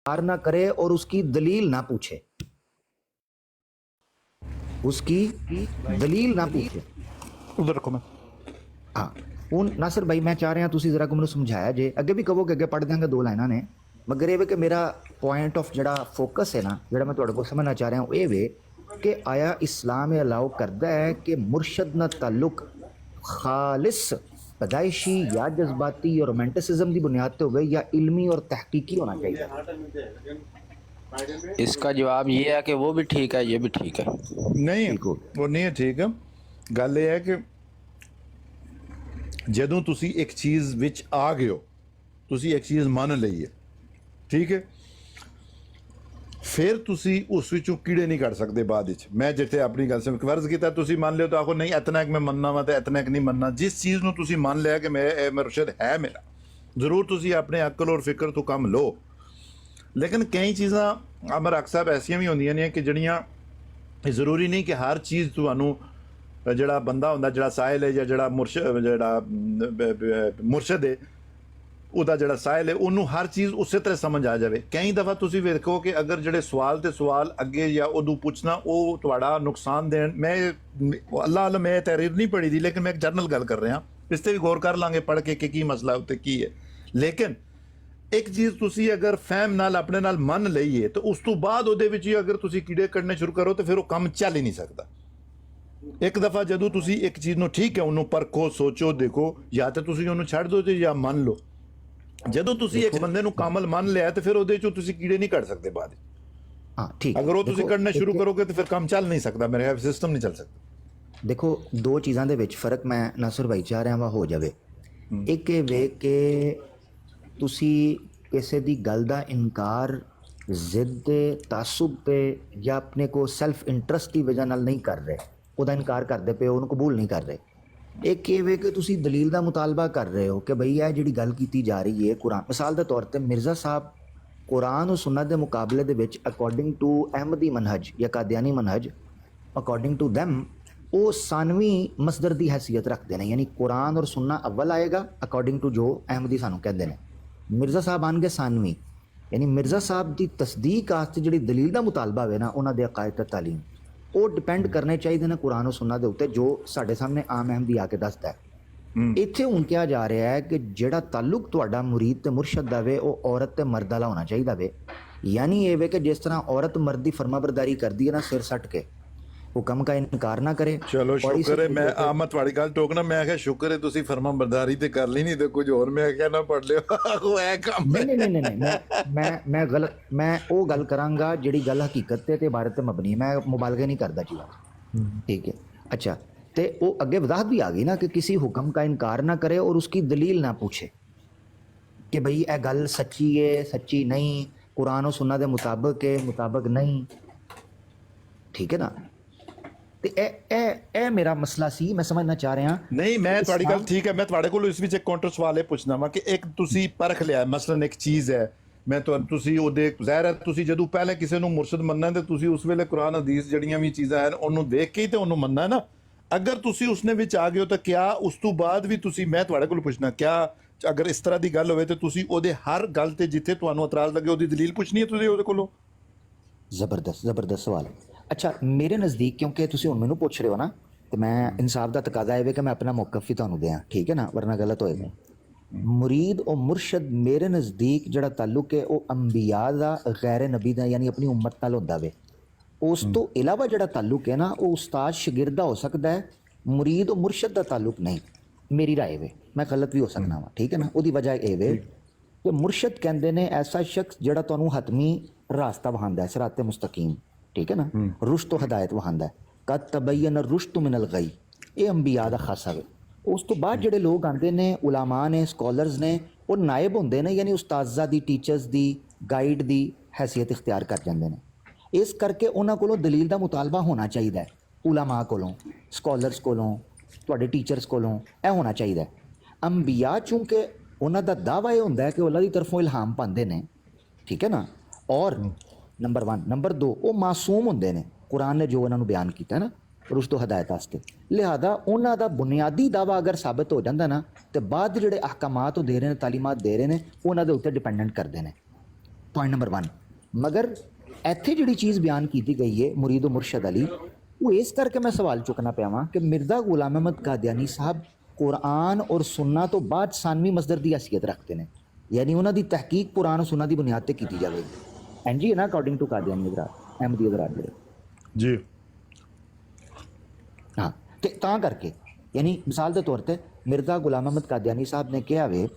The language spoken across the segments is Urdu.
نہ کرے اور اس کی دلیل نہ پوچھے، اس کی دلیل نہ پوچھے۔ ادھر رکھو میں ہاں ہوں ناصر بھائی میں چاہ رہا تسی ذرا کو مجھے سمجھایا جے، اگے بھی کہو کہ اگے پڑھ دیں گے دو لائناں نے، مگر یہ کہ میرا پوائنٹ آف جڑا فوکس ہے نا، جڑا میں تھوڑے کو سمجھنا چاہ رہا ہوں یہ وے کہ آیا اسلام الاؤ کرتا ہے کہ مرشد نہ تعلق خالص پیدائشی یا جذباتی اور رومانٹسزم کی بنیاد پہ ہوئے یا علمی اور تحقیقی ہونا چاہیے؟ اس کا جواب یہ ہے کہ وہ بھی ٹھیک ہے، یہ بھی ٹھیک ہے۔ نہیں ٹھیک ہو وہ نہیں ہے ٹھیک ہے۔ گل یہ ہے کہ جدوں تسی ایک چیز وچ آ گئے ہو، تسی ایک چیز مان لئی ہے، ٹھیک ہے، پھر تسی اس وچوں کیڑے نہیں کر سکتے بعد وچ۔ میں جتنے اپنی گل سے فرض کیتا تسی مان لیو تو آخو نہیں اتنا ایک میں مننا وا تے اتنا ایک نہیں مننا۔ جس چیز نو تسی مان لیا کہ میں مرشد ہے میرا، ضرور تسی اپنے عقل اور فکر تو کم لو، لیکن کئی چیزاں عمر اکثر ایسیاں بھی ہوندیاں نے کہ جڑیاں ضروری نہیں کہ ہر چیز تانوں جڑا بندہ ہوندا جڑا سائل ہے یا جڑا مرشد ہے او دا جڑا سائل ہے انہوں ہر چیز اسی طرح سمجھ آ جاوے۔ کئی دفعہ تسی ویکھو کہ اگر جڑے سوال تے سوال اگے یا ادو پوچھنا او تہاڈا نقصان دین، میں اللہ عالم میں تحریر نہیں پڑھی دی لیکن میں ایک جرنل گل کر رہا، اس تے بھی غور کر لیں گے پڑھ کے کہ کی مسئلہ ہوتے کی ہے۔ لیکن ایک چیز تسی اگر فہم نال اپنے نال من لئیے تو اس تو بعد اودے وچ اگر تسی کیڑے کڈنے شروع کرو تو پھر وہ کم چل ہی نہیں سکتا۔ ایک دفعہ جدو تسی ایک چیز نو ٹھیک ہے انہوں پرکھو سوچو دیکھو، یا تو تسی انہوں چھڑ دو یا من لو۔ جدو تسی ایک بندے نو کامل من لیا تو پھر اودے چوں تسی کیڑے نہیں کر سکتے بعد۔ ہاں ٹھیک، اگر وہ تسی کڈنے شروع کرو گے تو پھر کام چل نہیں سکتا، میرے خیال سسٹم نہیں چل سکتا۔ دیکھو دو چیزاں دے وچ فرق میں ناصر بھائی چاہ رہا وا ہو جاوے۔ ایک یہ وے کہ تسی کسی دی گل دا انکار ضد تے تعصب تے یا اپنے کو سیلف انٹرسٹ کی وجہ نال نہیں کر رہے، وہ دا انکار کردے پے انہوں قبول نہیں کر رہے۔ ایک یہ وے کہ تسی دلیل دا مطالبہ کر رہے ہو کہ بھئی یہ جڑی گل کیتی جا رہی ہے قرآن، مثال دے طور تے مرزا صاحب قرآن و سنت دے مقابلے دے وچ اکارڈنگ ٹو احمدی منہج یا قادیانی منہج، اکارڈنگ ٹو دیم وہ ثانوی مصدر دی حیثیت رکھتے ہیں، یعنی قرآن اور سننا اول آئے گا اکارڈنگ ٹو جو احمدی سانوں کہتے ہیں، مرزا صاحب آن گے ثانوی، یعنی مرزا صاحب دی تصدیق آستے جڑی دلیل دا مطالبہ ہوئے نا انہاں دے عقائد تے تعلیم وہ ڈیپینڈ کرنے چاہیے نا قرآن و سنت دے اوتے جو ساڈے سامنے عام احمدی آ کے دستا ہے۔ ایتھے ہن کیا جا رہا ہے کہ جڑا تعلق تہاڈا مرید تے مرشد دا وے او عورت تے مرد والا ہونا چاہیے وے، یعنی یہ وے کہ جس طرح عورت مرد دی فرما برداری کردی ہے نا سر سٹ کے، حکم کا انکار نہ کرے۔ چلو شکر ہے، میں آمد تھوڑی گل ٹوکنا، میں آخیا شکر ہے تسی فرما برداری تے کر لی نہیں تے کچھ اور میں آخیا نہ پڑھ لیو وہ ہے کام ہے۔ نہیں میں غلط میں وہ گل کراں گا جڑی گل حقیقت تے عبارت تے مبنی ہے، میں مبالغے نہیں کردا چیزاں، ٹھیک ہے۔ اچھا تے وہ اگے وضاحت بھی آ گئی نا کہ کسی حکم کا انکار نہ کرے اور اس کی دلیل نہ پوچھے کہ بھئی اے گل سچی ہے سچی نہیں، قرآن و سنت دے مطابق ہے مطابق نہیں، ٹھیک ہے نا۔ اے میرا مسئلہ سی، میں سمجھنا چاہ رہا ہوں۔ نہیں میں تھوڑی گل ٹھیک ہے، میں تھوڑے کو اس وچ ایک کاؤنٹر سوال ہے پوچھنا وا کہ ایک تسی پرکھ لیا مثلا ایک چیز ہے، میں تسی او دے ظاہر ہے تسی جدو پہلے کسی نو مرشد مننا تے تسی اس ویلے قرآن حدیث جڑیاں بھی چیزاں ہیں انہوں دیکھ کے ہی تے انہوں مننا ہے نا۔ اگر تسی اس نے وچ آ گئے ہو تو کیا اس تو بعد بھی تسی، میں تھوڑے کو پوچھنا کیا اگر اس طرح دی گل ہوئے تو تسی او دے ہر گل تے جتھے تانوں اعتراض لگے او دی دلیل پوچھنی ہے تسی او دے کولوں؟ زبردست سوال۔ اچھا میرے نزدیک کیونکہ تسی ہن مینوں پوچھ رہے ہو نا تو میں انصاف دا تقاضا ہے کہ میں اپنا موقف ہی تانوں دیاں، ٹھیک ہے نا، ورنہ غلط ہوئے گا۔ مرید اور مرشد میرے نزدیک جڑا تعلق ہے وہ انبیاء دا غیر نبی دا یعنی اپنی امت نال ہوندا وے۔ اس تو علاوہ جڑا تعلق ہے نا وہ استاد شاگرد دا ہو سکتا ہے، مرید اور مرشد دا تعلق نہیں، میری رائے وے، میں غلط بھی ہو سکنا وا، ٹھیک ہے نا۔ وہ وجہ اے وے کہ مرشد کہندے نے ایسا شخص جڑا تانوں حتمی راستہ وہاندا ہے، صراط مستقیم، ٹھیک ہے نا، رشد و ہدایت وہاندا ہے، قد تبین الرشد من الغی، یہ انبیاء دا خاصہ وے۔ اس تو بعد جڑے لوگ آندے نے علماء نے سکولرز نے وہ نائب ہوندے نے، یعنی استاذہ دی ٹیچرز دی گائیڈ دی حیثیت اختیار کر جاندے نے۔ اس کر کے انہاں کولوں دلیل دا مطالبہ ہونا چاہیے، علماء کولوں، سکولرز کولوں، تواڈے ٹیچرز کولوں، اے ہونا چاہیے۔ انبیاء چونکہ انہاں دا دعویٰ یہ ہوندا ہے کہ اللہ دی طرفوں الہام پاندے نے، ٹھیک ہے نا، اور نمبر 1 نمبر 2 وہ معصوم ہوندے نے، قرآن نے جو انہاں نوں بیان کیتا ہے نا رشد و ہدایت واسطے، لہذا انہاں دا بنیادی دعویٰ اگر ثابت ہو جاندہ نا تو بعد جڑے احکامات دے رہے ہیں تعلیمات دے رہے ہیں انہاں دے اوتے ڈیپینڈنٹ کردے نے۔ Point number 1। ਮਗਰ ਇੱਥੇ ਜਿਹੜੀ ਚੀਜ਼ ਬਿਆਨ ਕੀਤੀ ਗਈ ਹੈ ਮੁਰੀਦ ਮੁਰਸ਼ਦ ਅਲੀ, ਉਹ ਇਸ ਕਰਕੇ ਮੈਂ ਸਵਾਲ ਚੁੱਕਣਾ ਪਿਆ ਵਾਂ ਕਿ ਮਿਰਜ਼ਾ ਗੁਲਾਮ ਅਹਿਮਦ ਕਾਦੀਆਨੀ ਸਾਹਿਬ ਕੁਰਾਨ ਔਰ ਸੁੰਨਾ ਤੋਂ ਬਾਅਦ ਸਾਨਵੀ ਮਸਦਰ ਦੀ ਹਸੀਅਤ ਰੱਖਦੇ ਨੇ, ਯਾਨੀ ਉਹਨਾਂ ਦੀ ਤਹਿਕੀਕ ਕੁਰਾਨ ਔਰ ਸੁੰਨਾ ਦੀ ਬੁਨਿਆਦ ਤੇ ਕੀਤੀ ਜਾਵੇਗੀ। ਐਂਜੀ ਹੈ ਨਾ ਅਕੋਰਡਿੰਗ ਟੂ ਕਾਦੀਆਨੀ ਹਜ਼ਰਾਤ, ਅਹਿਮਦੀ ਹਜ਼ਰਾਤ ਜਿਹੜੇ ਜੀ ਹਾਂ। ਤੇ ਤਾਂ ਕਰਕੇ ਯਾਨੀ ਮਿਸਾਲ ਦੇ ਤੌਰ ਤੇ ਮਿਰਜ਼ਾ ਗੁਲਾਮ ਅਹਿਮਦ ਕਾਦੀਆਨੀ ਸਾਹਿਬ ਨੇ ਕਿਹਾ ਵੇ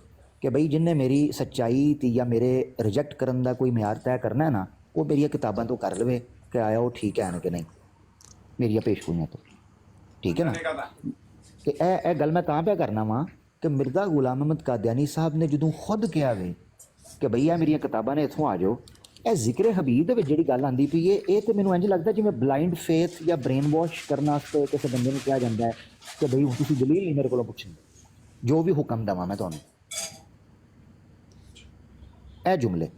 ਕਿ ਬਈ ਜਿੰਨੇ ਮੇਰੀ ਸੱਚਾਈ ਤੀ ਜਾਂ ਮੇਰੇ ਰਿਜੈਕਟ ਕਰਨ ਦਾ ਕੋਈ ਮਿਆਰ ਤੈਅ ਕਰਨਾ ਹੈ ਨਾ, ਉਹ ਮੇਰੀਆਂ ਕਿਤਾਬਾਂ ਤੋਂ ਕਰ ਲਵੇ ਕਿ ਆਇਆ ਉਹ ਠੀਕ ਹੈ ਨਾ ਕਿ ਨਹੀਂ, ਮੇਰੀਆਂ ਪੇਸ਼ਗੋਈਆਂ ਤੋਂ, ਠੀਕ ਹੈ ਨਾ। ਤੇ ਇਹ ਗੱਲ ਮੈਂ ਤਾਂ ਪਿਆ ਕਰਨਾ ਵਾਂ ਕਿ ਮਿਰਜ਼ਾ ਗੁਲਾਮ ਅਹਿਮਦ ਕਾਦੀਆਨੀ ਸਾਹਿਬ ਨੇ ਜਦੋਂ ਖੁਦ ਕਿਹਾ ਵੇ ਕਿ ਬਈ ਇਹ ਮੇਰੀਆਂ ਕਿਤਾਬਾਂ ਨੇ ਇੱਥੋਂ ਆ ਜਾਓ, ਇਹ ਜ਼ਿਕਰ ਹਬੀਬ ਦੇ ਵਿੱਚ ਜਿਹੜੀ ਗੱਲ ਆਉਂਦੀ ਪਈ ਹੈ, ਇਹ ਤੇ ਮੈਨੂੰ ਇੰਝ ਲੱਗਦਾ ਜਿਵੇਂ ਬਲਾਈਂਡ ਫੇਥ ਜਾਂ ਬ੍ਰੇਨ ਵਾਸ਼ ਕਰਨ ਵਾਸਤੇ ਕਿਸੇ ਬੰਦੇ ਨੂੰ ਕਿਹਾ ਜਾਂਦਾ ਹੈ ਕਿ ਬਈ ਹੁਣ ਤੁਸੀਂ ਦਲੀਲ ਨਹੀਂ ਮੇਰੇ ਕੋਲੋਂ ਪੁੱਛਣੀ, ਜੋ ਵੀ ਹੁਕਮ ਦੇਵਾਂ ਮੈਂ ਤੁਹਾਨੂੰ। ਇਹ ਜੁਮਲੇ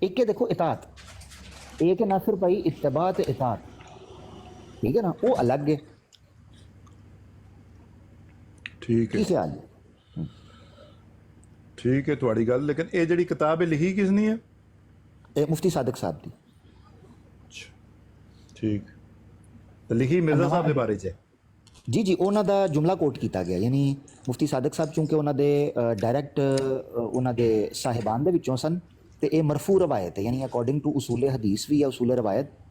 ਇੱਕ ਹੈ, ਦੇਖੋ ਇਤਾਅਤ, ਇੱਕ ਹੈ ਨਾਸਿਰ ਭਾਈ ਇਤਬਾ ਤੇ ਇਤਾਅਤ, ਠੀਕ ਹੈ ਨਾ, ਉਹ ਅਲੱਗ ਹੈ। ਠੀਕ ਹੈ, ਕੀ ਖਿਆਲ ਹੈ? ਠੀਕ ਹੈ ਤੁਹਾਡੀ ਗੱਲ, ਲੇਕਿਨ ਇਹ ਜਿਹੜੀ ਕਿਤਾਬ ਹੈ ਲਿਖੀ ਕਿਸ ਨੇ ਹੈ? ਇਹ ਮੁਫਤੀ ਸਾਦਕ ਸਾਹਿਬ ਦੀ। ਠੀਕ, ਤੇ ਲਿਖੀ ਮਿਰਜ਼ਾ ਸਾਹਿਬ ਦੇ ਬਾਰੇ 'ਚ ਹੈ? ਜੀ ਜੀ, ਉਹਨਾਂ ਦਾ ਜੁਮਲਾ ਕੋਟ ਕੀਤਾ ਗਿਆ, ਯਾਨੀ ਮੁਫਤੀ ਸਾਦਕ ਸਾਹਿਬ ਚੂੰਕਿ ਉਹਨਾਂ ਦੇ ਡਾਇਰੈਕਟ ਉਹਨਾਂ ਦੇ ਸਾਹਿਬਾਨ ਦੇ ਵਿੱਚੋਂ ਸਨ, ਤੇ ਇਹ ਮਰਫੂ ਰਵਾਇਤ ਹੈ, ਯਾਨੀ ਅਕੋਰਡਿੰਗ ਟੂ ਉਸੂਲ ਹਦੀਸ ਵੀ ਜਾਂ ਉਸੂਲ ਰਵਾਇਤ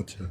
ਅੱਛਾ,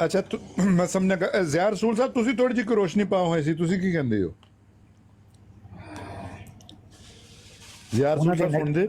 ਅੱਛਾ ਅੱਛਾ, ਮੈਂ ਸਮਝਿਆ। ਜ਼ਿਆਰ ਰਸੂਲ ਸਾਹਿਬ, ਤੁਸੀਂ ਥੋੜੀ ਜਿਹੀ ਰੋਸ਼ਨੀ ਪਾ ਹੋਏ ਸੀ, ਤੁਸੀਂ ਕੀ ਕਹਿੰਦੇ ਹੋ? ਜ਼ਿਆਰ ਰਸੂਲ ਸਾਹਿਬ ਸੁਣਦੇ?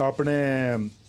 ਆਪਣੇ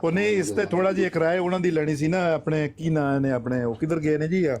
ਉਹ ਨਹੀਂ, ਇਸ ਤੇ ਥੋੜਾ ਜਿਹਾ ਇੱਕ ਰਾਏ ਉਹਨਾਂ ਦੀ ਲੈਣੀ ਸੀ ਨਾ। ਆਪਣੇ ਕੀ ਨਾਂ ਨੇ ਆਪਣੇ, ਉਹ ਕਿੱਧਰ ਗਏ ਨੇ ਜੀ? ਆ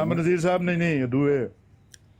ਅਮਰ ਨਜ਼ੀਰ ਸਾਹਿਬ ਨਹੀਂ ਦੂਏ।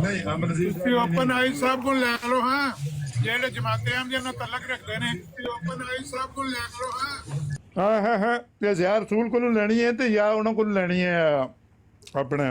ਨਹੀਂ, ਅਮਰ ਨਜ਼ੀਰ ਤੁਸੀਂ ਓਪਨ ਆਈ ਸਾਹਿਬ ਕੋਲ ਲੈ ਲਓ। ਹਾਂ, ਜਿਹੜੇ ਜਮਾਤੇ ਅਹਿਮਦ ਨਾਲ ਤਲਕ ਰੱਖਦੇ ਨੇ, ਤੁਸੀਂ ਓਪਨ ਆਈ ਸਾਹਿਬ ਕੋਲ ਲੈ ਲਓ। ਹਾਂ ਹਾਂ ਤੇ ਜ਼ਿਆਰ ਰਸੂਲ ਕੋਲੋਂ ਲੈਣੀ ਹੈ ਤੇ ਜਾਂ ਉਹਨਾਂ ਕੋਲ ਲੈਣੀ ਹੈ ਆਪਣੇ?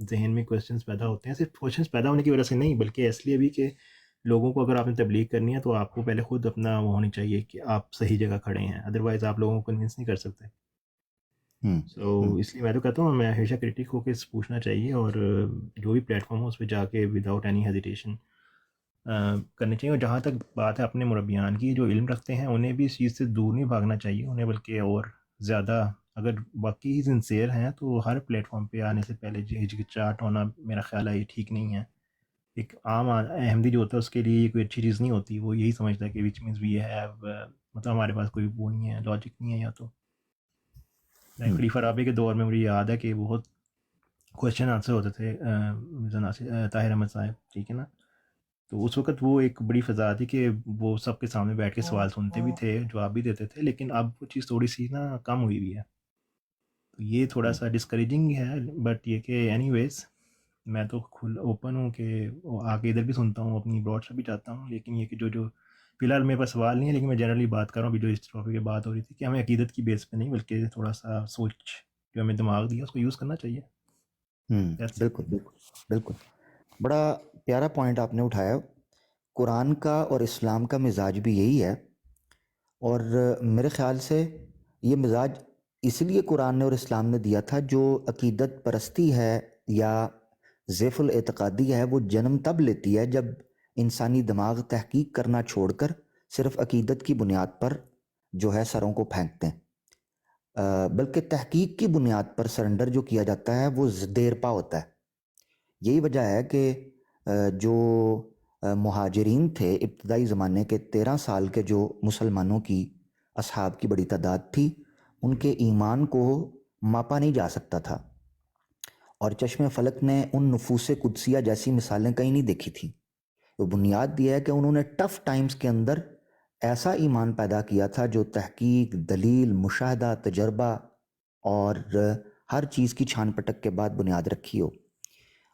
ذہن میں کویشچنس پیدا ہوتے ہیں. صرف کویشچنس پیدا ہونے کی وجہ سے نہیں بلکہ اس لیے بھی کہ لوگوں کو اگر آپ نے تبلیغ کرنی ہے تو آپ کو پہلے خود اپنا وہ ہونی چاہیے کہ آپ صحیح جگہ کھڑے ہیں, ادروائز آپ لوگوں کو کنونس نہیں کر سکتے. سو اس لیے میں تو کہتا ہوں میں ہمیشہ کریٹک ہو کے پوچھنا چاہیے, اور جو بھی پلیٹ فارم ہو اس پہ جا کے وداؤٹ اینی ہیزیٹیشن کرنی چاہیے. اور جہاں تک بات ہے اپنے مربیان کی, جو علم رکھتے ہیں انہیں بھی اس چیز سے دور نہیں بھاگنا چاہیے, انہیں بلکہ اور زیادہ اگر واقعی سنسیئر ہیں تو ہر پلیٹ فارم پہ آنے سے پہلے ہچکچاہٹ ہونا میرا خیال ہے یہ ٹھیک نہیں ہے. ایک عام احمدی جو ہوتا ہے اس کے لیے یہ کوئی اچھی چیز نہیں ہوتی, وہ یہی سمجھتا ہے کہ وچ مینس وی ہیو مطلب ہمارے پاس کوئی وہ نہیں ہے, لاجک نہیں ہے. یا تو خلیفہ رابع کے دور میں مجھے یاد ہے کہ بہت کویشچن آنسر ہوتے تھے طاہر احمد صاحب, ٹھیک ہے نا, تو اس وقت وہ ایک بڑی فضا تھی کہ وہ سب کے سامنے بیٹھ کے سوال سنتے بھی تھے, جواب بھی دیتے تھے. لیکن اب وہ چیز تھوڑی سی نا کم ہوئی ہوئی ہے, تو یہ تھوڑا سا ڈسکریجنگ ہے. بٹ یہ کہ اینی ویز میں تو اوپن ہوں کہ آگے ادھر بھی سنتا ہوں, اپنی براڈ سے بھی چاہتا ہوں. لیکن یہ کہ جو فی الحال میرے پاس سوال نہیں ہے, لیکن میں جنرلی بات کر رہا ہوں. ابھی جو اس ٹاپک پہ بات ہو رہی تھی کہ ہمیں عقیدت کی بیس پہ نہیں بلکہ تھوڑا سا سوچ جو ہمیں دماغ دیا اس کو یوز کرنا چاہیے. بالکل بالکل بالکل, بڑا پیارا پوائنٹ آپ نے اٹھایا. قرآن کا اور اسلام کا مزاج بھی یہی ہے, اور میرے خیال سے یہ مزاج اس لیے قرآن نے اور اسلام نے دیا تھا. جو عقیدت پرستی ہے یا ضعف الاعتقادی ہے وہ جنم تب لیتی ہے جب انسانی دماغ تحقیق کرنا چھوڑ کر صرف عقیدت کی بنیاد پر جو ہے سروں کو پھینکتے ہیں. بلکہ تحقیق کی بنیاد پر سرنڈر جو کیا جاتا ہے وہ دیر پا ہوتا ہے. یہی وجہ ہے کہ جو مہاجرین تھے ابتدائی زمانے کے 13 سال کے جو مسلمانوں کی اصحاب کی بڑی تعداد تھی, ان کے ایمان کو ماپا نہیں جا سکتا تھا, اور چشم فلک نے ان نفوس قدسیہ جیسی مثالیں کہیں نہیں دیکھی تھیں. وہ بنیاد یہ ہے کہ انہوں نے ٹف ٹائمز کے اندر ایسا ایمان پیدا کیا تھا جو تحقیق, دلیل, مشاہدہ, تجربہ اور ہر چیز کی چھان پٹک کے بعد بنیاد رکھی ہو.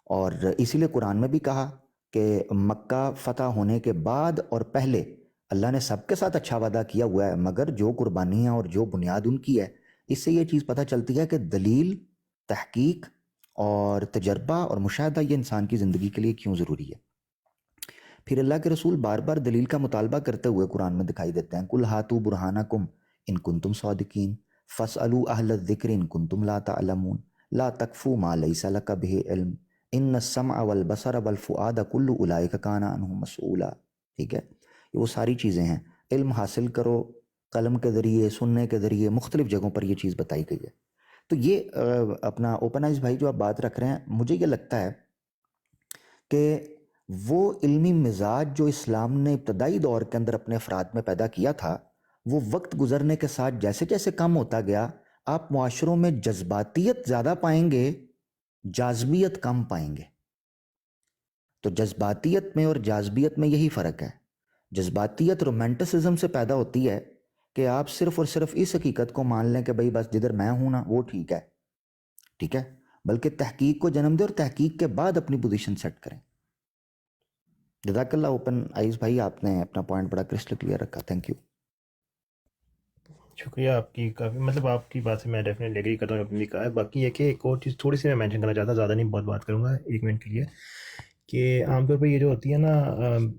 اور اسی لیے قرآن میں بھی کہا کہ مکہ فتح ہونے کے بعد اور پہلے اللہ نے سب کے ساتھ اچھا وعدہ کیا ہوا ہے, مگر جو قربانیاں اور جو بنیاد ان کی ہے, اس سے یہ چیز پتہ چلتی ہے کہ دلیل, تحقیق اور تجربہ اور مشاہدہ یہ انسان کی زندگی کے لیے کیوں ضروری ہے. پھر اللہ کے رسول بار بار دلیل کا مطالبہ کرتے ہوئے قرآن میں دکھائی دیتے ہیں. قل ہاتوا برہانکم ان کنتم صادقین فاسألوا اہل الذکر ان کنتم لا تعلمون لا تکفوا ما لیس لک بہ علم ان السمع والبصر والفؤاد کل اولئک کان عنہ مسئولا. ٹھیک ہے, یہ وہ ساری چیزیں ہیں. علم حاصل کرو, قلم کے ذریعے, سننے کے ذریعے, مختلف جگہوں پر یہ چیز بتائی گئی ہے. تو یہ اپنا اوپن آئز بھائی جو آپ بات رکھ رہے ہیں, مجھے یہ لگتا ہے کہ وہ علمی مزاج جو اسلام نے ابتدائی دور کے اندر اپنے افراد میں پیدا کیا تھا, وہ وقت گزرنے کے ساتھ جیسے جیسے کم ہوتا گیا, آپ معاشروں میں جذباتیت زیادہ پائیں گے, جاذبیت کم پائیں گے. تو جذباتیت میں اور جاذبیت میں یہی فرق ہے. جذباتیت رومانٹسزم سے پیدا ہوتی ہے کہ آپ صرف اور صرف اس حقیقت کو مان لیں کہ بھئی بس جدھر میں ہوں نا وہ ٹھیک ہے, ٹھیک ہے, بلکہ تحقیق کو جنم دے اور تحقیق کے بعد اپنی پوزیشن سیٹ کریں. جزاک اللہ اوپن آئیز بھائی, آپ نے اپنا پوائنٹ بڑا کرسٹل کلیئر رکھا, تھینک یو. شکریہ آپ کی, کافی مطلب آپ کی بات سے میں ڈیفینیٹلی ایگری کرتا ہوں اپنی کہا ہے. باقی یہ کہ ایک اور چیز تھوڑی سی میں مینشن کرنا چاہتا ہوں, زیادہ نہیں بہت بات کروں گا 1 منٹ کے لیے, کہ عام طور پہ یہ جو ہوتی ہے نا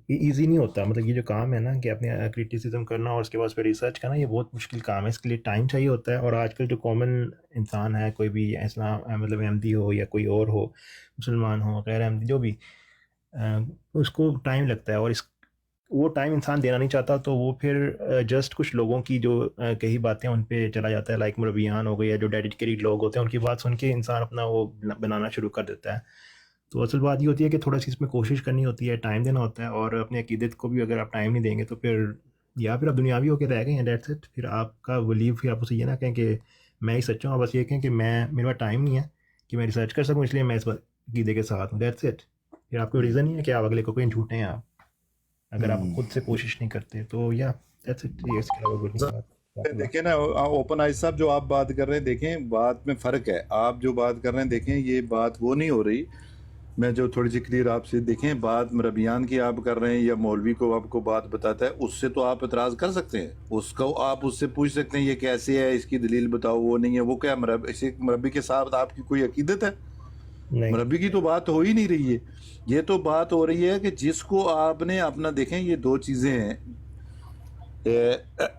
یہ ایزی نہیں ہوتا. مطلب یہ جو کام ہے نا کہ اپنے کرٹیسزم کرنا اور اس کے بعد اس پہ ریسرچ کرنا, یہ بہت مشکل کام ہے. اس کے لیے ٹائم چاہیے ہوتا ہے, اور آج کل جو کامن انسان ہے, کوئی بھی اسلام مطلب احمدی ہو یا کوئی اور ہو, مسلمان ہو, غیر احمدی, جو بھی, اس کو ٹائم لگتا ہے, اور وہ ٹائم انسان دینا نہیں چاہتا. تو وہ پھر جسٹ کچھ لوگوں کی جو کئی باتیں ان پہ چلا جاتا ہے, لائک مربیان ہو گئے یا جو ڈیڈیکیٹڈ لوگ ہوتے ہیں, ان کی بات سن کے انسان اپنا وہ بنانا شروع کر دیتا ہے. تو اصل بات یہ ہوتی ہے کہ تھوڑا سی اس میں کوشش کرنی ہوتی ہے, ٹائم دینا ہوتا ہے, اور اپنے عقیدت کو بھی اگر آپ ٹائم نہیں دیں گے تو پھر یا پھر آپ دنیاوی ہو کے رہ گئے ہیں, دیٹس اٹ. پھر آپ کا بلیو, پھر آپ اسے یہ نہ کہیں کہ میں ہی سچا ہوں, بس یہ کہیں کہ میرے پاس ٹائم نہیں ہے کہ میں ریسرچ کر سکوں, اس لیے میں اس عقیدے کے ساتھ ہوں, دیٹس اٹ. پھر آپ کو ریزن نہیں ہے کہ آپ اگلے کو کوئی جھوٹے ہیں آپ, اگر آپ خود سے کوشش نہیں کرتے. تو یا دیٹس اٹ. اس کے علاوہ کوئی بات دیکھیں نا اوپن آئیز صاحب, جو آپ بات کر رہے ہیں, دیکھیں بات میں فرق ہے. آپ جو بات کر رہے ہیں, دیکھیں یہ بات وہ نہیں ہو رہی. میں جو تھوڑی سی کلیئر آپ سے, دیکھیں بات مربیان کی آپ کر رہے ہیں یا مولوی کو آپ کو بات بتاتا ہے, اس سے تو آپ اعتراض کر سکتے ہیں, اس کو آپ اس سے پوچھ سکتے ہیں یہ کیسے ہے, اس کی دلیل بتاؤ. وہ نہیں ہے, وہ کیا مربی کے ساتھ آپ کی کوئی عقیدت ہے؟ نہیں مربی کی تو بات ہو ہی نہیں رہی ہے. یہ تو بات ہو رہی ہے کہ جس کو آپ نے اپنا دیکھیں یہ دو چیزیں ہیں.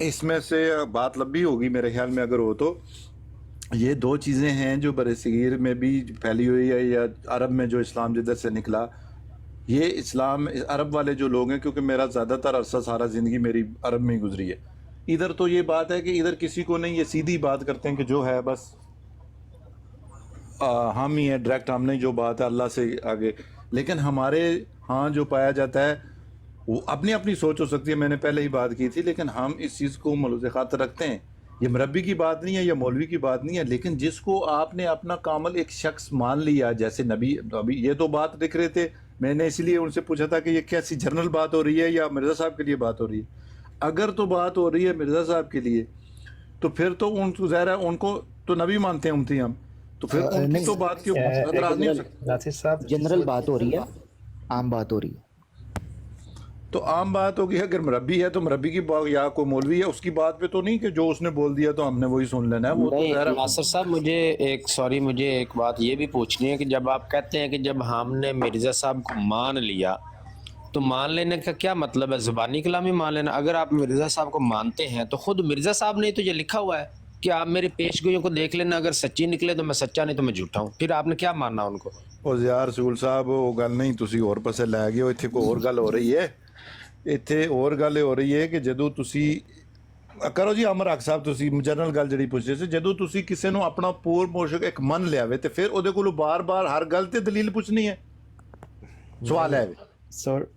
اس میں سے بات لمبی ہوگی میرے خیال میں اگر ہو تو. یہ دو چیزیں ہیں جو بر صغیر میں بھی پھیلی ہوئی ہے یا عرب میں جو اسلام جدھر سے نکلا. یہ اسلام عرب والے جو لوگ ہیں کیونکہ میرا زیادہ تر عرصہ سارا زندگی میری عرب میں ہی گزری ہے. ادھر تو یہ بات ہے کہ ادھر کسی کو نہیں, یہ سیدھی بات کرتے ہیں کہ جو ہے بس ہم ہی ہیں ڈائریکٹ, ہم نے جو بات ہے اللہ سے آگے. لیکن ہمارے ہاں جو پایا جاتا ہے وہ اپنی اپنی سوچ ہو سکتی ہے, میں نے پہلے ہی بات کی تھی, لیکن ہم اس چیز کو ملوث خاطر رکھتے ہیں. یہ مربی کی بات نہیں ہے یا مولوی کی بات نہیں ہے, لیکن جس کو آپ نے اپنا کامل ایک شخص مان لیا, جیسے نبی. ابھی یہ تو بات لکھ رہے تھے, میں نے اسی لیے ان سے پوچھا تھا کہ یہ کیسی جنرل بات ہو رہی ہے یا مرزا صاحب کے لیے بات ہو رہی ہے. اگر تو بات ہو رہی ہے مرزا صاحب کے لیے تو پھر تو ان کو ظاہر ہے ان کو تو نبی مانتے ہیں امتی ہم, تو پھر ان کی تو بات کے اوپر اعتراض نہیں ہو سکتا. ناصر صاحب جنرل بات ہو رہی ہے, عام بات ہو رہی ہے. تو عام بات ہوگی, اگر مربی ہے تو مربی کی بات, یا کوئی مولوی ہے اس کی بات پہ تو نہیں کہ جو اس نے بول دیا تو ہم نے وہی سن لینا ہے. وہ تو نہیں ظاہر ناصر صاحب مجھے ایک بات یہ بھی پوچھنی ہے کہ جب آپ کہتے ہیں کہ جب ہم نے مرزا صاحب کو مان لیا تو مان لینے کا کیا مطلب ہے؟ زبانی کلامی مان لینا. اگر آپ مرزا صاحب کو مانتے ہیں تو خود مرزا صاحب نے تو یہ لکھا ہوا ہے کہ آپ میری پیش گوئیوں کو دیکھ لینا, اگر سچی نکلے تو میں سچا, نہیں تو میں جھوٹا ہوں. پھر آپ نے کیا ماننا ان کو؟ اور یار رسول صاحب وہ گل نہیں, تسی اور پاسے لے گئے ہو. اتنے کوئی اور گل ہو رہی ہے, اتنے اور گل ہو رہی ہے کہ جدو تسی کرو جی امر حق صاحب, تسی جنرل گل جڑی پوچھ رہے سے, جدو تسی کسے نو اپنا پور موشک ایک من لیا وے تے پھر او دے کولو بار بار ہر گل تے دلیل پوچھنی ہے. سوال ہے.